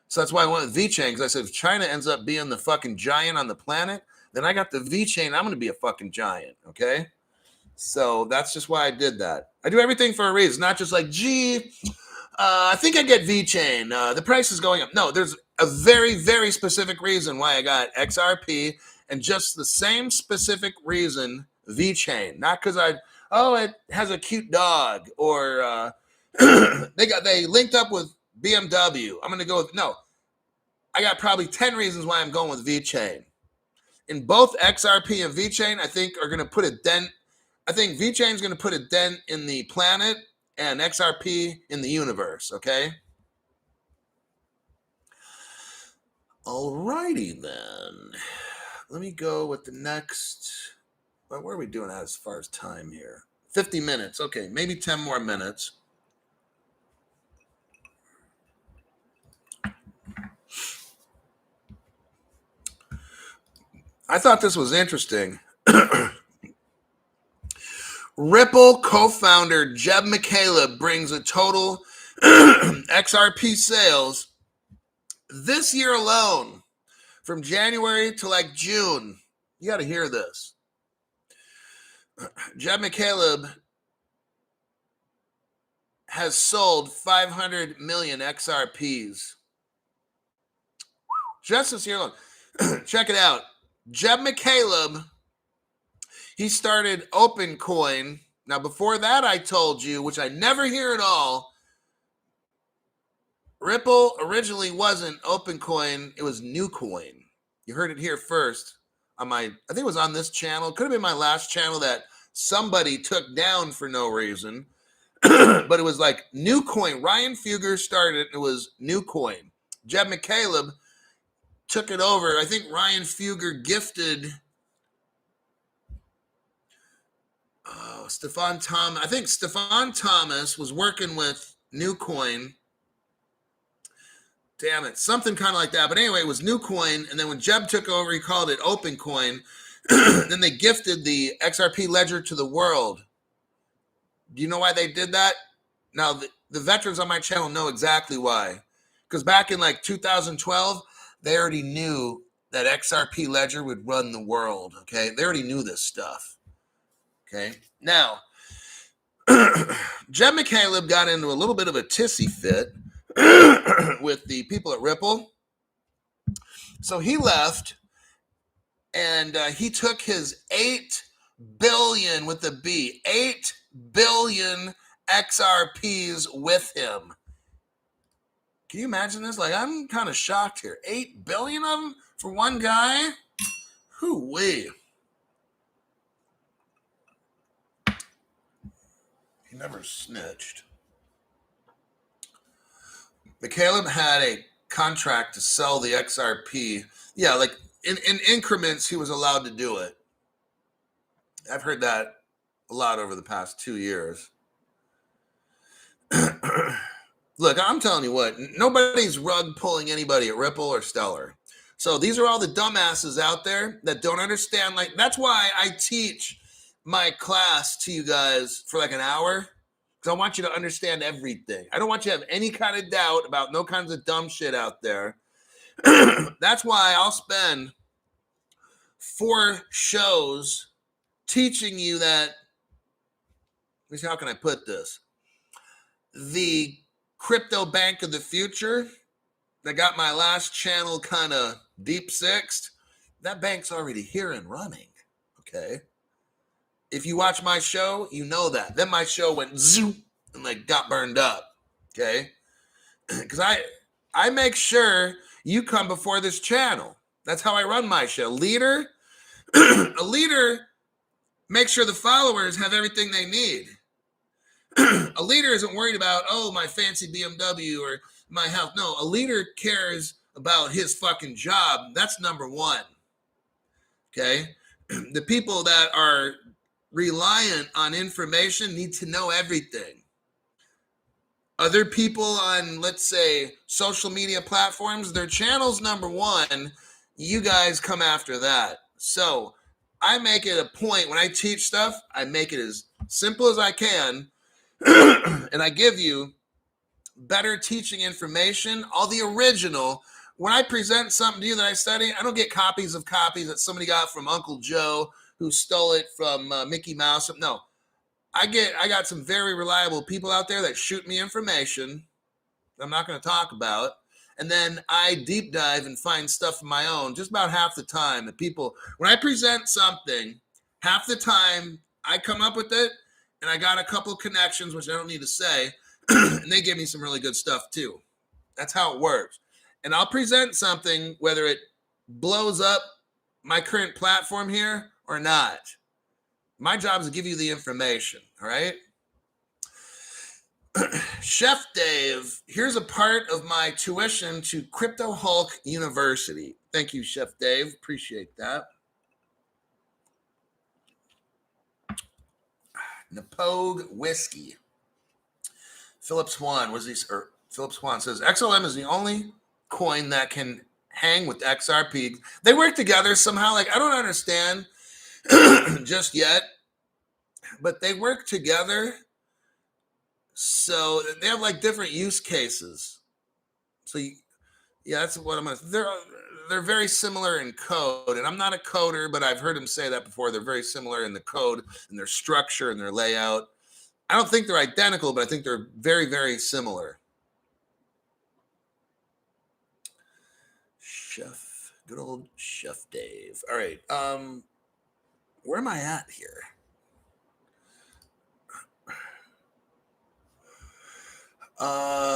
So that's why I went with VeChain, because I said if China ends up being the fucking giant on the planet, then I got the VeChain. I'm going to be a fucking giant, okay? So that's just why I did that. I do everything for a reason, not just like, I think I get VeChain. The price is going up. No, there's a very, very specific reason why I got XRP, and just the same specific reason VeChain, not because it has a cute dog, or they linked up with BMW. I'm gonna go with no. I got probably 10 reasons why I'm going with VeChain. In both XRP and VeChain, I think are gonna put a dent. I think VeChain is gonna put a dent in the planet, and XRP in the universe. Okay. Alrighty then. Let me go with the next. Well, what are we doing as far as time here? 50 minutes. Okay, maybe 10 more minutes. I thought this was interesting. Ripple co-founder Jeb McCaleb brings a total XRP sales this year alone from January to like June. You got to hear this. Jeb McCaleb has sold 500 million XRPs just this year alone. Check it out. Jeb McCaleb, he started OpenCoin. Now, before that, I told you, which I never hear at all, Ripple originally wasn't OpenCoin. It was NewCoin. You heard it here first. I think it was on this channel. It could have been my last channel that somebody took down for no reason. But it was like NewCoin. Ryan Fugger started it. It was NewCoin. Jeb McCaleb took it over. I think Ryan Fugger gifted Stefan Thomas. I think Stefan Thomas was working with NewCoin. Damn it. Something kind of like that. But anyway, it was NewCoin. And then when Jeb took over, he called it OpenCoin. Then they gifted the XRP ledger to the world. Do you know why they did that? Now, the veterans on my channel know exactly why. Because back in like 2012, they already knew that XRP ledger would run the world. Okay. They already knew this stuff. Okay. Now, Jeb McCaleb got into a little bit of a tissy fit with the people at Ripple. So he left, and he took his 8 billion with the B, 8 billion XRPs with him. Can you imagine this? Like, I'm kind of shocked here. 8 billion of them for one guy? Hoo-wee. He never snitched. McCaleb had a contract to sell the XRP. Yeah, like in increments, he was allowed to do it. I've heard that a lot over the past 2 years. Look, I'm telling you what, nobody's rug pulling anybody at Ripple or Stellar. So these are all the dumbasses out there that don't understand. Like, that's why I teach my class to you guys for like an hour. Because I want you to understand everything. I don't want you to have any kind of doubt about no kinds of dumb shit out there. That's why I'll spend 4 shows teaching you that, let me see, how can I put this? The crypto bank of the future that got my last channel kind of deep sixed, that bank's already here and running, okay? If you watch my show, you know that. Then my show went zoom and like got burned up, okay? Because I make sure you come before this channel. That's how I run my show. Leader, a leader makes sure the followers have everything they need. A leader isn't worried about, oh, my fancy BMW or my house. No, a leader cares about his fucking job. That's number one, okay? The people that are reliant on information need to know everything. Other people on, let's say, social media platforms, their channel's number one. You guys come after that. So I make it a point when I teach stuff, I make it as simple as I can. And I give you better teaching information, all the original. When I present something to you that I study, I don't get copies of copies that somebody got from Uncle Joe who stole it from Mickey Mouse. No, I got some very reliable people out there that shoot me information that I'm not going to talk about. And then I deep dive and find stuff of my own just about half the time. That people, when I present something, Half the time I come up with it, and I got a couple connections, which I don't need to say, and they give me some really good stuff too. That's how it works. And I'll present something, whether it blows up my current platform here or not. My job is to give you the information, all right? Chef Dave, here's a part of my tuition to Crypto Hulk University. Thank you, Chef Dave. Appreciate that. Napogue Whiskey. Philip Swan Philip Swan says XLM is the only coin that can hang with XRP. They work together somehow. Like, I don't understand just yet, but they work together. So they have like different use cases. So yeah, that's what I'm gonna. They're very similar in code, and I'm not a coder, but I've heard him say that before. They're very similar in the code and their structure and their layout. I don't think they're identical, but I think they're very, very similar. Good old Chef Dave. All right, where am I at here?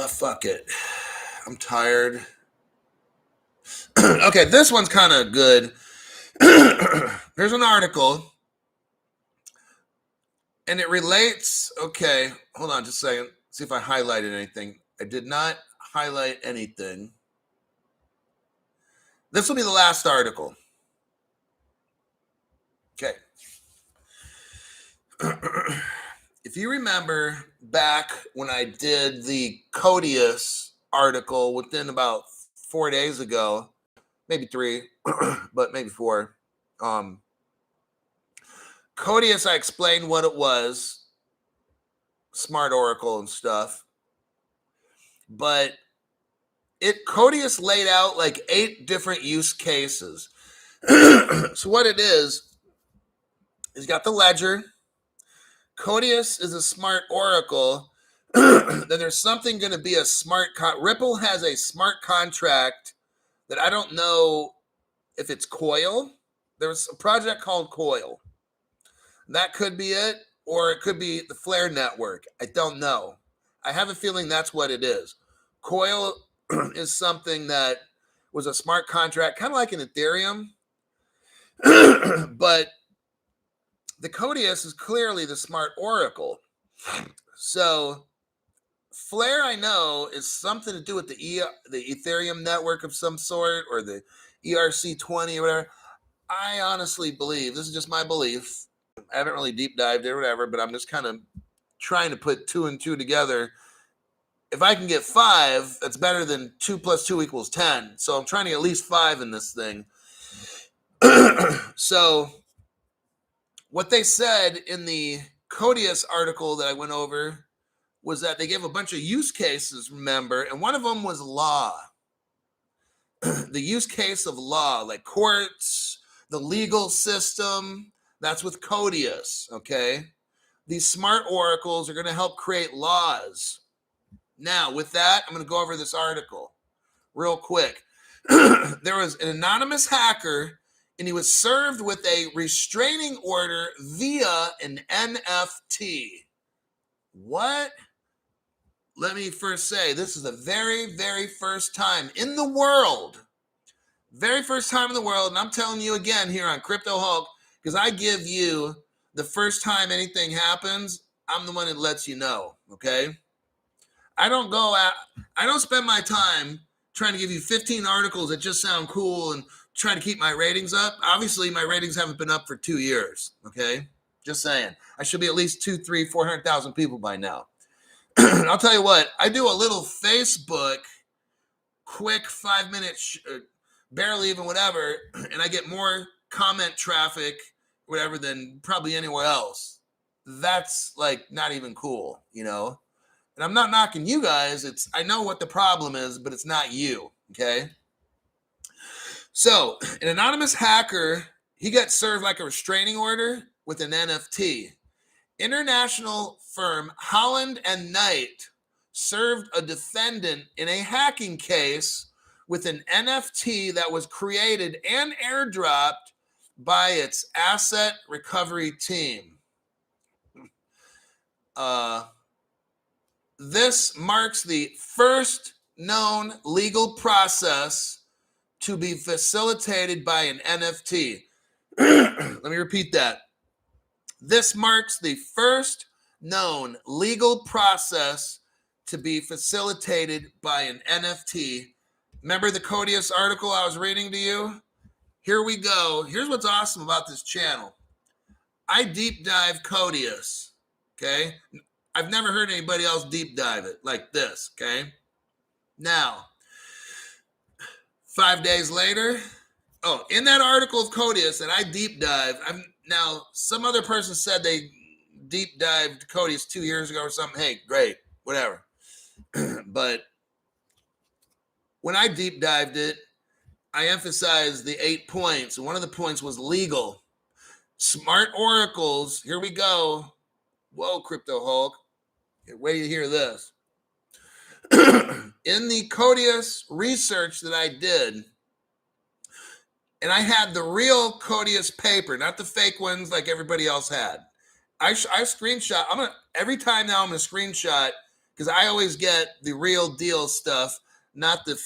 Fuck it. I'm tired. Okay, this one's kind of good. Here's an article. And it relates. Okay, hold on just a second. See if I highlighted anything. I did not highlight anything. This will be the last article. Okay. If you remember back when I did the Codius article within about 4 days ago, maybe 3, but maybe 4. Codius, I explained what it was, Smart Oracle and stuff. But Codius laid out like 8 different use cases. So what it is got the ledger. Codius is a smart oracle. Then there's something going to be a smart Ripple has a smart contract that I don't know if it's Coil. There's a project called Coil. That could be it, or it could be the Flare network. I don't know. I have a feeling that's what it is. Coil is something that was a smart contract, kind of like an Ethereum. But the Codius is clearly the smart oracle. So Flare, I know, is something to do with the Ethereum network of some sort, or the ERC20 or whatever. I honestly believe, this is just my belief, I haven't really deep dived it or whatever, but I'm just kind of trying to put 2 and 2 together. If I can get 5, that's better than 2 + 2 = 10. So I'm trying to get at least 5 in this thing. So what they said in the Codius article that I went over was that they gave a bunch of use cases, remember, and one of them was law. The use case of law, like courts, the legal system, that's with Codius, okay? These smart oracles are going to help create laws. Now, with that, I'm going to go over this article real quick. There was an anonymous hacker, and he was served with a restraining order via an NFT. What? Let me first say, this is the very, very first time in the world. Very first time in the world, and I'm telling you again here on Crypto Hulk, because I give you the first time anything happens, I'm the one that lets you know, okay? I don't spend my time trying to give you 15 articles that just sound cool and trying to keep my ratings up. Obviously, my ratings haven't been up for 2 years, okay? Just saying. I should be at least 200,000, 300,000, 400,000 people by now. I'll tell you what, I do a little Facebook, quick 5-minute, barely even whatever, and I get more comment traffic, whatever, than probably anywhere else. That's like not even cool, you know? And I'm not knocking you guys. I know what the problem is, but it's not you, okay? So an anonymous hacker, he got served like a restraining order with an NFT. International firm Holland and Knight served a defendant in a hacking case with an NFT that was created and airdropped by its asset recovery team. This marks the first known legal process to be facilitated by an NFT. Let me repeat that. This marks the first known legal process to be facilitated by an NFT. Remember the Codius article I was reading to you? Here we go. Here's what's awesome about this channel. I deep dive Codius, okay? I've never heard anybody else deep dive it like this, okay? Now, 5 days later, in that article of Codius that I deep dive, now some other person said they deep dived Codius 2 years ago or something. Hey, great, whatever. But when I deep dived it, I emphasized the 8 points. And one of the points was legal. Smart oracles. Here we go. Whoa, Crypto Hulk. Wait till you hear this. In the Codius research that I did, and I had the real Codius paper, not the fake ones like everybody else had. I screenshot. Every time now I'm gonna screenshot because I always get the real deal stuff, not the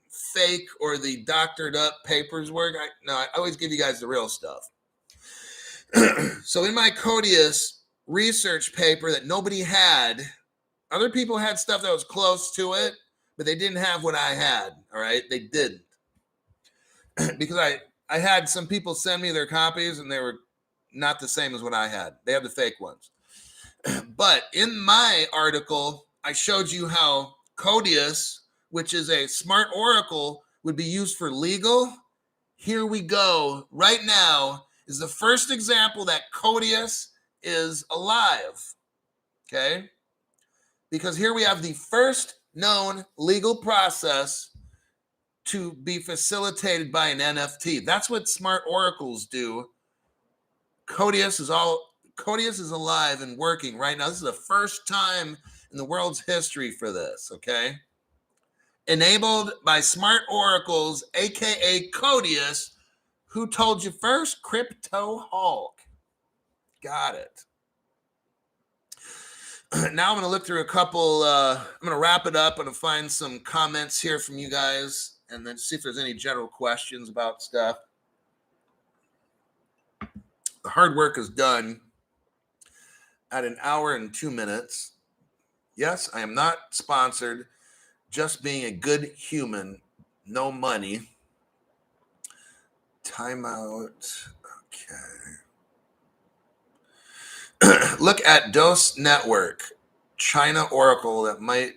fake or the doctored up papers work. I always give you guys the real stuff. So in my Codius research paper that nobody had, other people had stuff that was close to it, but they didn't have what I had. All right, they didn't. Because I had some people send me their copies and they were not the same as what I had. They have the fake ones. But in my article, I showed you how Codius, which is a smart oracle, would be used for legal. Here we go. Right now is the first example that Codius is alive. Okay? Because here we have the first known legal process to be facilitated by an NFT. That's what smart oracles do. Codius is alive and working right now. This is the first time in the world's history for this, okay? Enabled by smart oracles, aka Codius. Who told you first? Crypto Hulk. Got it. Now I'm going to look through a couple, I'm going to wrap it up. I'm going to find some comments here from you guys and then see if there's any general questions about stuff. The hard work is done at 1 hour and 2 minutes. Yes, I am not sponsored, just being a good human, no money. Timeout. Okay. Look at Dose Network, China Oracle. That might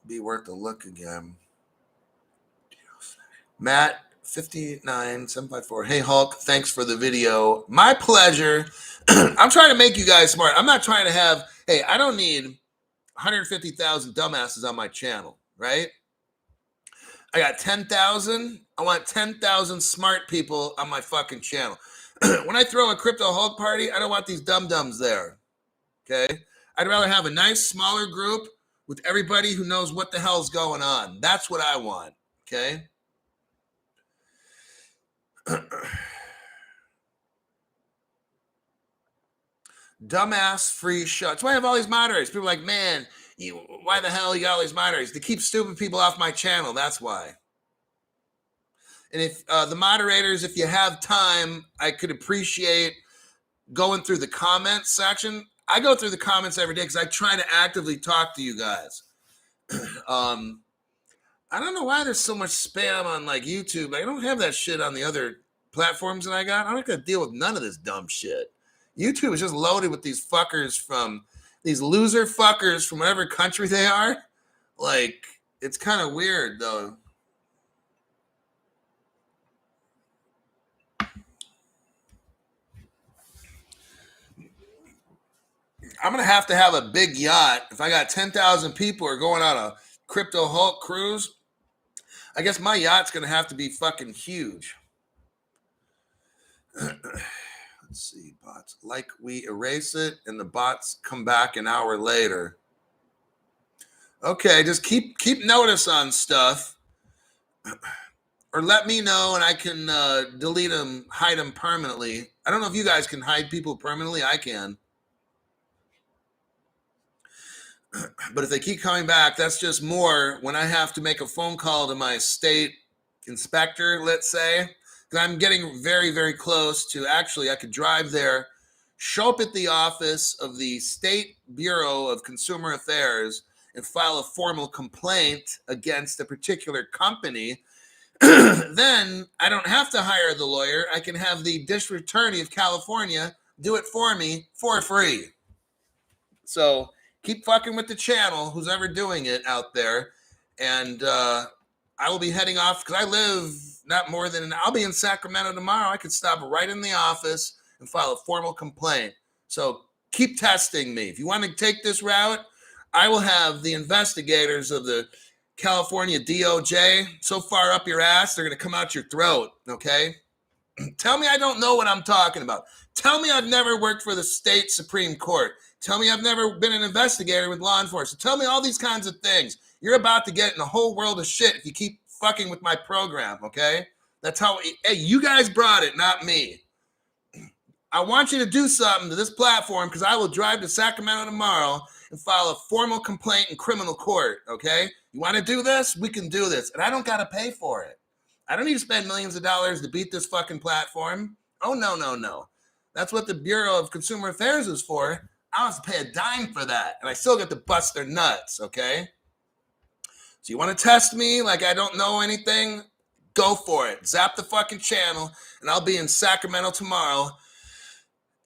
be worth a look again. Matt 59754. Hey Hulk, thanks for the video. My pleasure. I'm trying to make you guys smart. I'm not trying to have. Hey, I don't need 150,000 dumbasses on my channel, right? I got 10,000. I want 10,000 smart people on my fucking channel. When I throw a Crypto Hulk party, I don't want these dum-dums there. Okay? I'd rather have a nice, smaller group with everybody who knows what the hell's going on. That's what I want. Okay? Dumbass free show. That's why I have all these moderators. People are like, man, why the hell you got all these moderators? To keep stupid people off my channel. That's why. And if the moderators, if you have time, I could appreciate going through the comments section. I go through the comments every day because I try to actively talk to you guys. I don't know why there's so much spam on like YouTube. I don't have that shit on the other platforms that I got. I don't got to deal with none of this dumb shit. YouTube is just loaded with these fuckers from these loser fuckers from whatever country they are. Like, it's kind of weird though. I'm going to have a big yacht. If I got 10,000 people who are going on a Crypto Hulk cruise, I guess my yacht's going to have to be fucking huge. Let's see, bots. Like we erase it and the bots come back an hour later. Okay, just keep notice on stuff. or let me know and I can delete them, hide them permanently. I don't know if you guys can hide people permanently. I can. But if they keep coming back, that's just more when I have to make a phone call to my state inspector, let's say, because I'm getting very, very close to actually, I could drive there, show up at the office of the State Bureau of Consumer Affairs and file a formal complaint against a particular company. Then I don't have to hire the lawyer. I can have the district attorney of California do it for me for free. So keep fucking with the channel, who's ever doing it out there. And I will be heading off because I live not more than I'll be in Sacramento tomorrow. I could stop right in the office and file a formal complaint. So keep testing me. If you want to take this route, I will have the investigators of the California DOJ so far up your ass, they're going to come out your throat, okay? Tell me I don't know what I'm talking about. Tell me I've never worked for the state Supreme Court. Tell me I've never been an investigator with law enforcement. Tell me all these kinds of things. You're about to get in a whole world of shit if you keep fucking with my program, okay? That's how, hey, you guys brought it, not me. I want you to do something to this platform because I will drive to Sacramento tomorrow and file a formal complaint in criminal court, okay? You want to do this? We can do this. And I don't got to pay for it. I don't need to spend millions of dollars to beat this fucking platform. Oh, no, no, no. That's what the Bureau of Consumer Affairs is for. I don't have to pay a dime for that. And I still get to bust their nuts, okay? So you want to test me like I don't know anything? Go for it. Zap the fucking channel, and I'll be in Sacramento tomorrow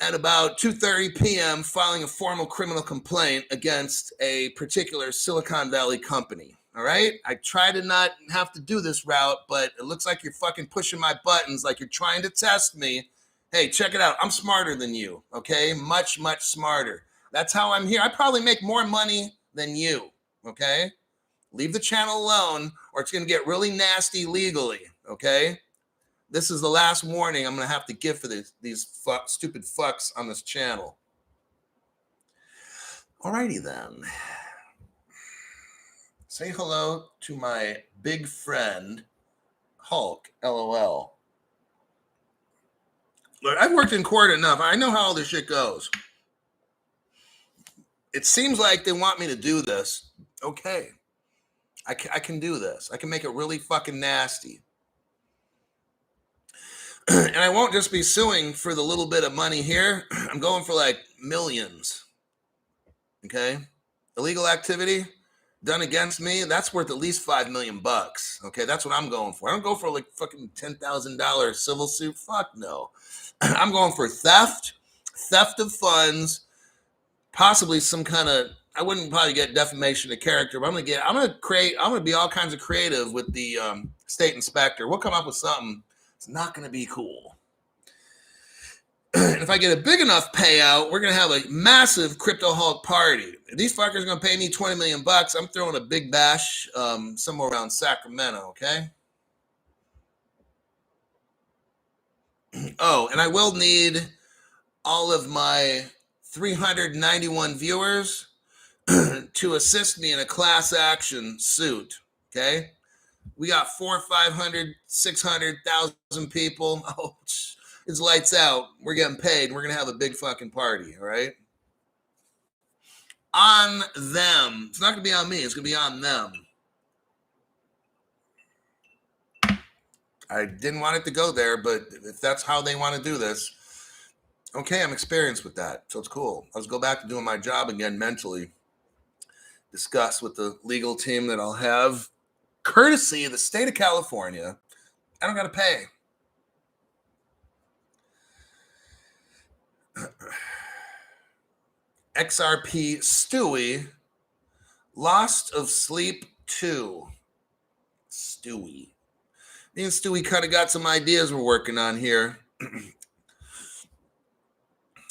at about 2:30 p.m. filing a formal criminal complaint against a particular Silicon Valley company. All right? I try to not have to do this route, but it looks like you're fucking pushing my buttons like you're trying to test me. Hey, check it out. I'm smarter than you, okay? Much, much smarter. That's how I'm here. I probably make more money than you, okay? Leave the channel alone or it's going to get really nasty legally, okay? This is the last warning I'm going to have to give for these stupid fucks on this channel. Alrighty then. Say hello to my big friend, Hulk, LOL. Look, I've worked in court enough. I know how all this shit goes. It seems like they want me to do this. Okay. I can do this. I can make it really fucking nasty. And I won't just be suing for the little bit of money here. I'm going for like millions. Okay? Illegal activity done against me, that's worth at least $5 million. Okay? That's what I'm going for. I don't go for like fucking $10,000 civil suit. Fuck no. I'm going for theft of funds, possibly some kind of, I wouldn't probably get defamation of character, but I'm gonna be all kinds of creative with the state inspector. We'll come up with something. It's not gonna be cool. And if I get a big enough payout, we're gonna have a massive Crypto Hulk party. If these fuckers are gonna pay me $20 million, I'm throwing a big bash somewhere around Sacramento, okay? Oh, and I will need all of my 391 viewers to assist me in a class action suit, okay? We got 400, 500, 600,000 people. Oh, it's lights out. We're getting paid. We're going to have a big fucking party, all right? On them. It's not going to be on me. It's going to be on them. I didn't want it to go there, but if that's how they want to do this, okay, I'm experienced with that, so it's cool. Let's go back to doing my job again mentally. Discuss with the legal team that I'll have, courtesy of the state of California. I don't got to pay. XRP Stewie, Lost of Sleep 2. Stewie. Me and Stewie kind of got some ideas we're working on here.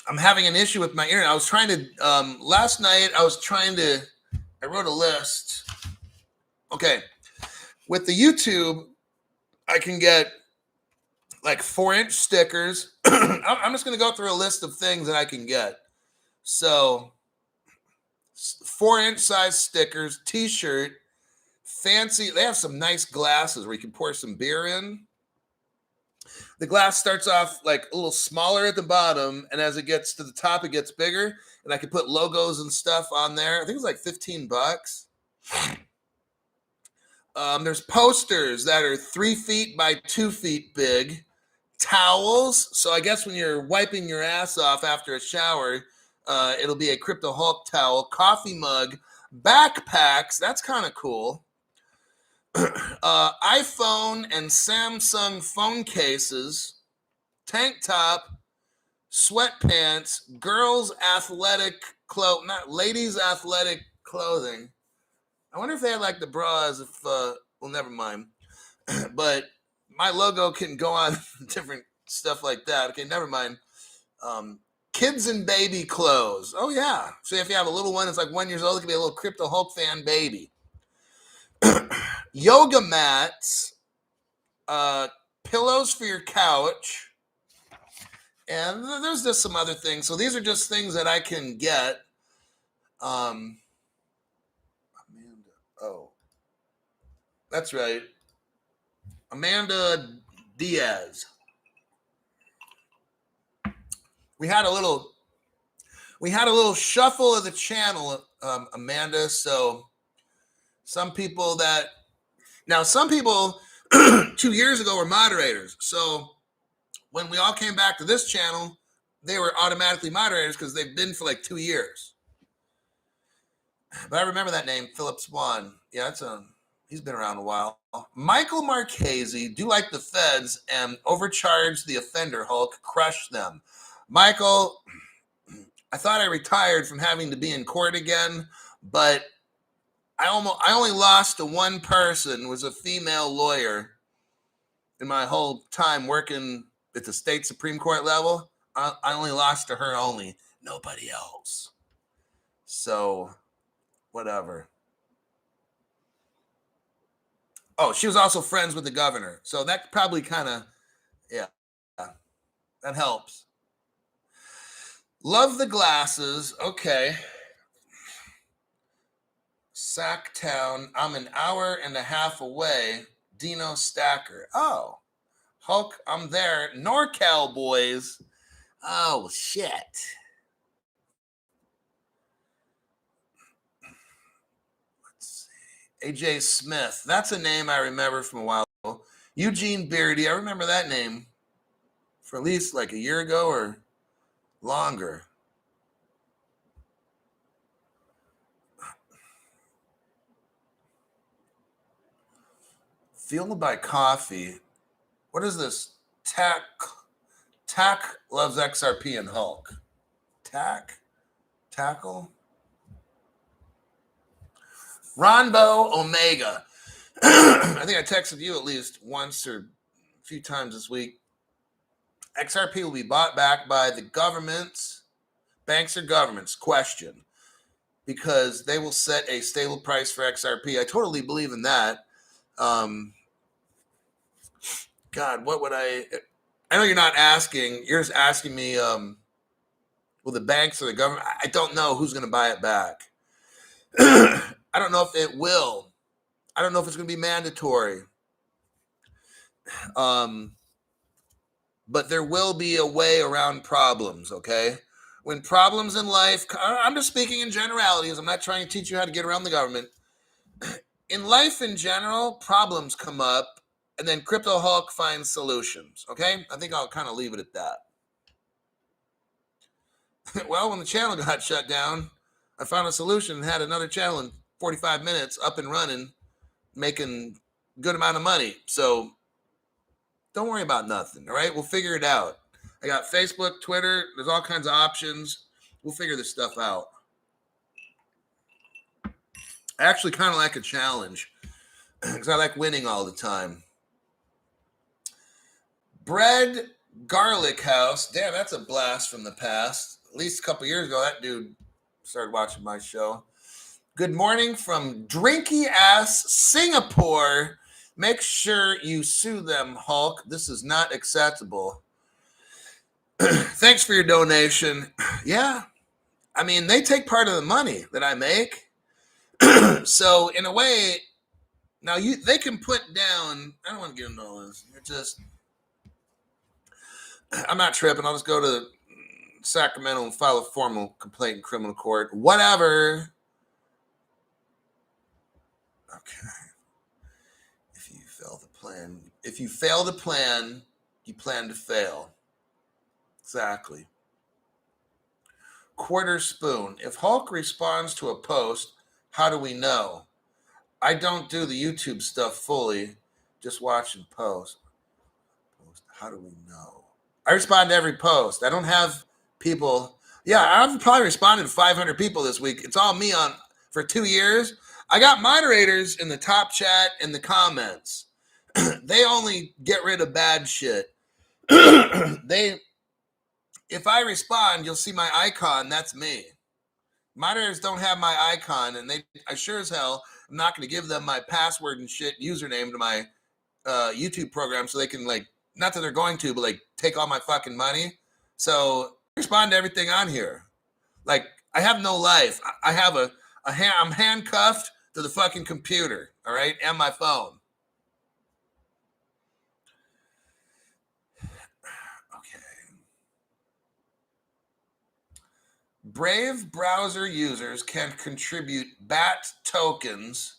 I'm having an issue with my internet. I was trying to, last night, I wrote a list. Okay. With the YouTube, I can get like 4-inch stickers. I'm just going to go through a list of things that I can get. So 4-inch size stickers, t-shirt, fancy. They have some nice glasses where you can pour some beer in. The glass starts off like a little smaller at the bottom, and as it gets to the top, it gets bigger. And I can put logos and stuff on there. I think it's like $15. There's posters that are 3 feet by 2 feet big. Towels. So I guess when you're wiping your ass off after a shower, it'll be a Crypto Hulk towel. Coffee mug. Backpacks. That's kind of cool. iPhone and Samsung phone cases. Tank top. Sweatpants. Girls athletic clothes. Not ladies athletic clothing. I wonder if they had like the bras. Well, never mind. But my logo can go on different stuff like that. Okay, never mind. Kids and baby clothes. Oh, yeah. So if you have a little one, it's like 1 year old, it could be a little Crypto Hulk fan baby. Yoga mats. Pillows for your couch. And there's just some other things. So these are just things that I can get. Amanda. Oh. That's right. Amanda Diaz. We had a little shuffle of the channel, Amanda. So some people 2 years ago were moderators. So when we all came back to this channel, they were automatically moderators because they've been for like 2 years. But I remember that name, Philip Swan. Yeah, he's been around a while. Michael Marchese, do like the feds and overcharge the offender Hulk, crush them. Michael, I thought I retired from having to be in court again, but I only lost to one person, was a female lawyer in my whole time working at the state Supreme Court level. I only lost to her only, nobody else. So, whatever. Oh, she was also friends with the governor. So that probably kind of, yeah, that helps. Love the glasses. Okay. Sacktown. I'm an hour and a half away. Dino Stacker. Oh, Hulk, I'm there. NorCal boys. Oh, shit. Let's see. AJ Smith. That's a name I remember from a while ago. Eugene Beardy. I remember that name for at least like a year ago or longer. Fueled by coffee. What is this? Tack loves XRP and Hulk. Tackle. Ronbo Omega. I think I texted you at least once or a few times this week. XRP will be bought back by the governments, banks or governments, question, because they will set a stable price for XRP. I totally believe in that. God, what would I know you're not asking. You're just asking me, will the banks or the government? I don't know who's going to buy it back. I don't know if it will. I don't know if it's going to be mandatory. But there will be a way around problems, okay? When problems in life, I'm just speaking in generalities. I'm not trying to teach you how to get around the government. In life in general, problems come up, and then Crypto Hulk finds solutions, okay? I think I'll kind of leave it at that. Well, when the channel got shut down, I found a solution and had another channel in 45 minutes up and running, making a good amount of money. So don't worry about nothing, all right? We'll figure it out. I got Facebook, Twitter. There's all kinds of options. We'll figure this stuff out. I actually kind of like a challenge because I like winning all the time. Bread Garlic House. Damn, that's a blast from the past. At least a couple years ago, that dude started watching my show. Good morning from drinky ass Singapore. Make sure you sue them, Hulk. This is not acceptable. Thanks for your donation. Yeah. I mean, they take part of the money that I make. So in a way, Now they can put down. I don't want to get into all this. I'm not tripping. I'll just go to Sacramento and file a formal complaint in criminal court. Whatever. Okay. If you fail the plan, you plan to fail. Exactly. Quarter spoon. If Hulk responds to a post, how do we know? I don't do the YouTube stuff fully. Just watch and post. How do we know? I respond to every post. I don't have people. Yeah, I've probably responded to 500 people this week. It's all me for 2 years. I got moderators in the top chat and the comments. They only get rid of bad shit. If I respond, you'll see my icon. That's me. Moderators don't have my icon, and I sure as hell am not going to give them my password and shit username to my YouTube program so they can, like, not that they're going to, but like take all my fucking money. So I respond to everything on here. Like, I have no life. I'm handcuffed to the fucking computer, all right, and my phone. Brave browser users can contribute BAT tokens.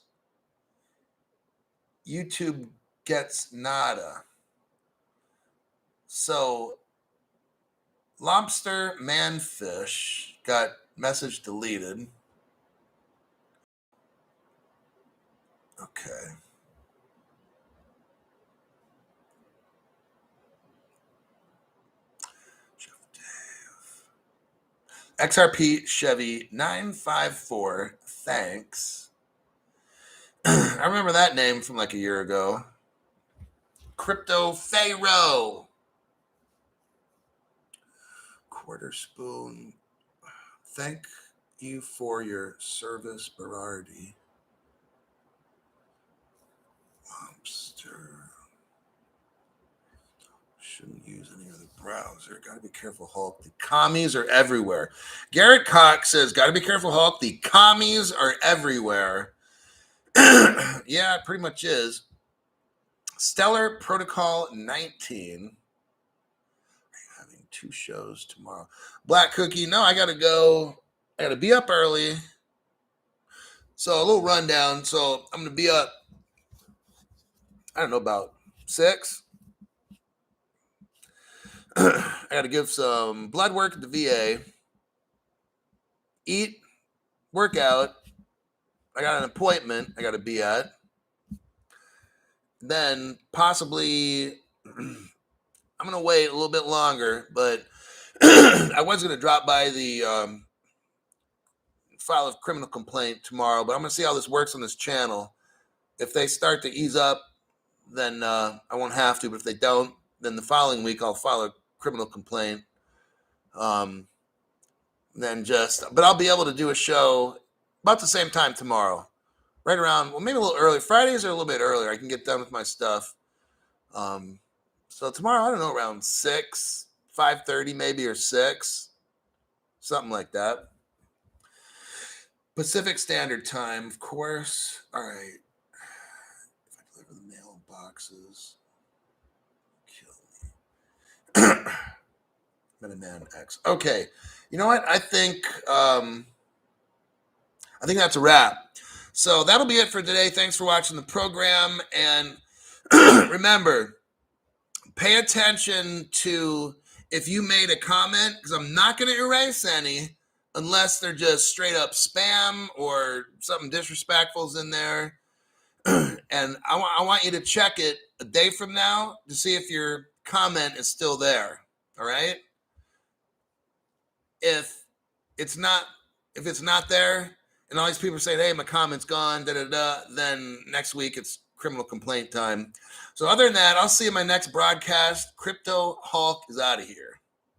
YouTube gets nada. So, Lobster Manfish got message deleted. Okay. XRP Chevy 954. Thanks. I remember that name from like a year ago. Crypto Pharaoh. Quarter spoon. Thank you for your service, Berardi. Lobster. Shouldn't use any other browser. Got to be careful, Hulk. The commies are everywhere. Garrett Cox says, got to be careful, Hulk. The commies are everywhere. Yeah, it pretty much is. Stellar Protocol 19. Having 2 shows tomorrow. Black Cookie, no, I got to go. I got to be up early. So a little rundown. So I'm going to be up, I don't know, about 6. I got to give some blood work at the VA. Eat, work out. I got an appointment I got to be at. Then possibly I'm going to wait a little bit longer, but I was going to drop by the file a criminal complaint tomorrow, but I'm going to see how this works on this channel. If they start to ease up, then I won't have to, but if they don't, then the following week I'll file a criminal complaint. But I'll be able to do a show about the same time tomorrow, right around, well, maybe a little early. Fridays are a little bit earlier. I can get done with my stuff. So tomorrow, I don't know, around 6, 5:30 maybe, or 6, something like that. Pacific Standard Time, of course. All right. If I deliver the mailboxes, kill me. Metaman X. Okay. You know what? I think that's a wrap. So that'll be it for today. Thanks for watching the program. And remember, pay attention to if you made a comment, because I'm not going to erase any unless they're just straight up spam or something disrespectful is in there. And I want you to check it a day from now to see if your comment is still there. All right? If it's not there, and all these people are saying, hey, my comment's gone, then next week it's criminal complaint time. So other than that, I'll see you in my next broadcast. Crypto Hulk is out of here.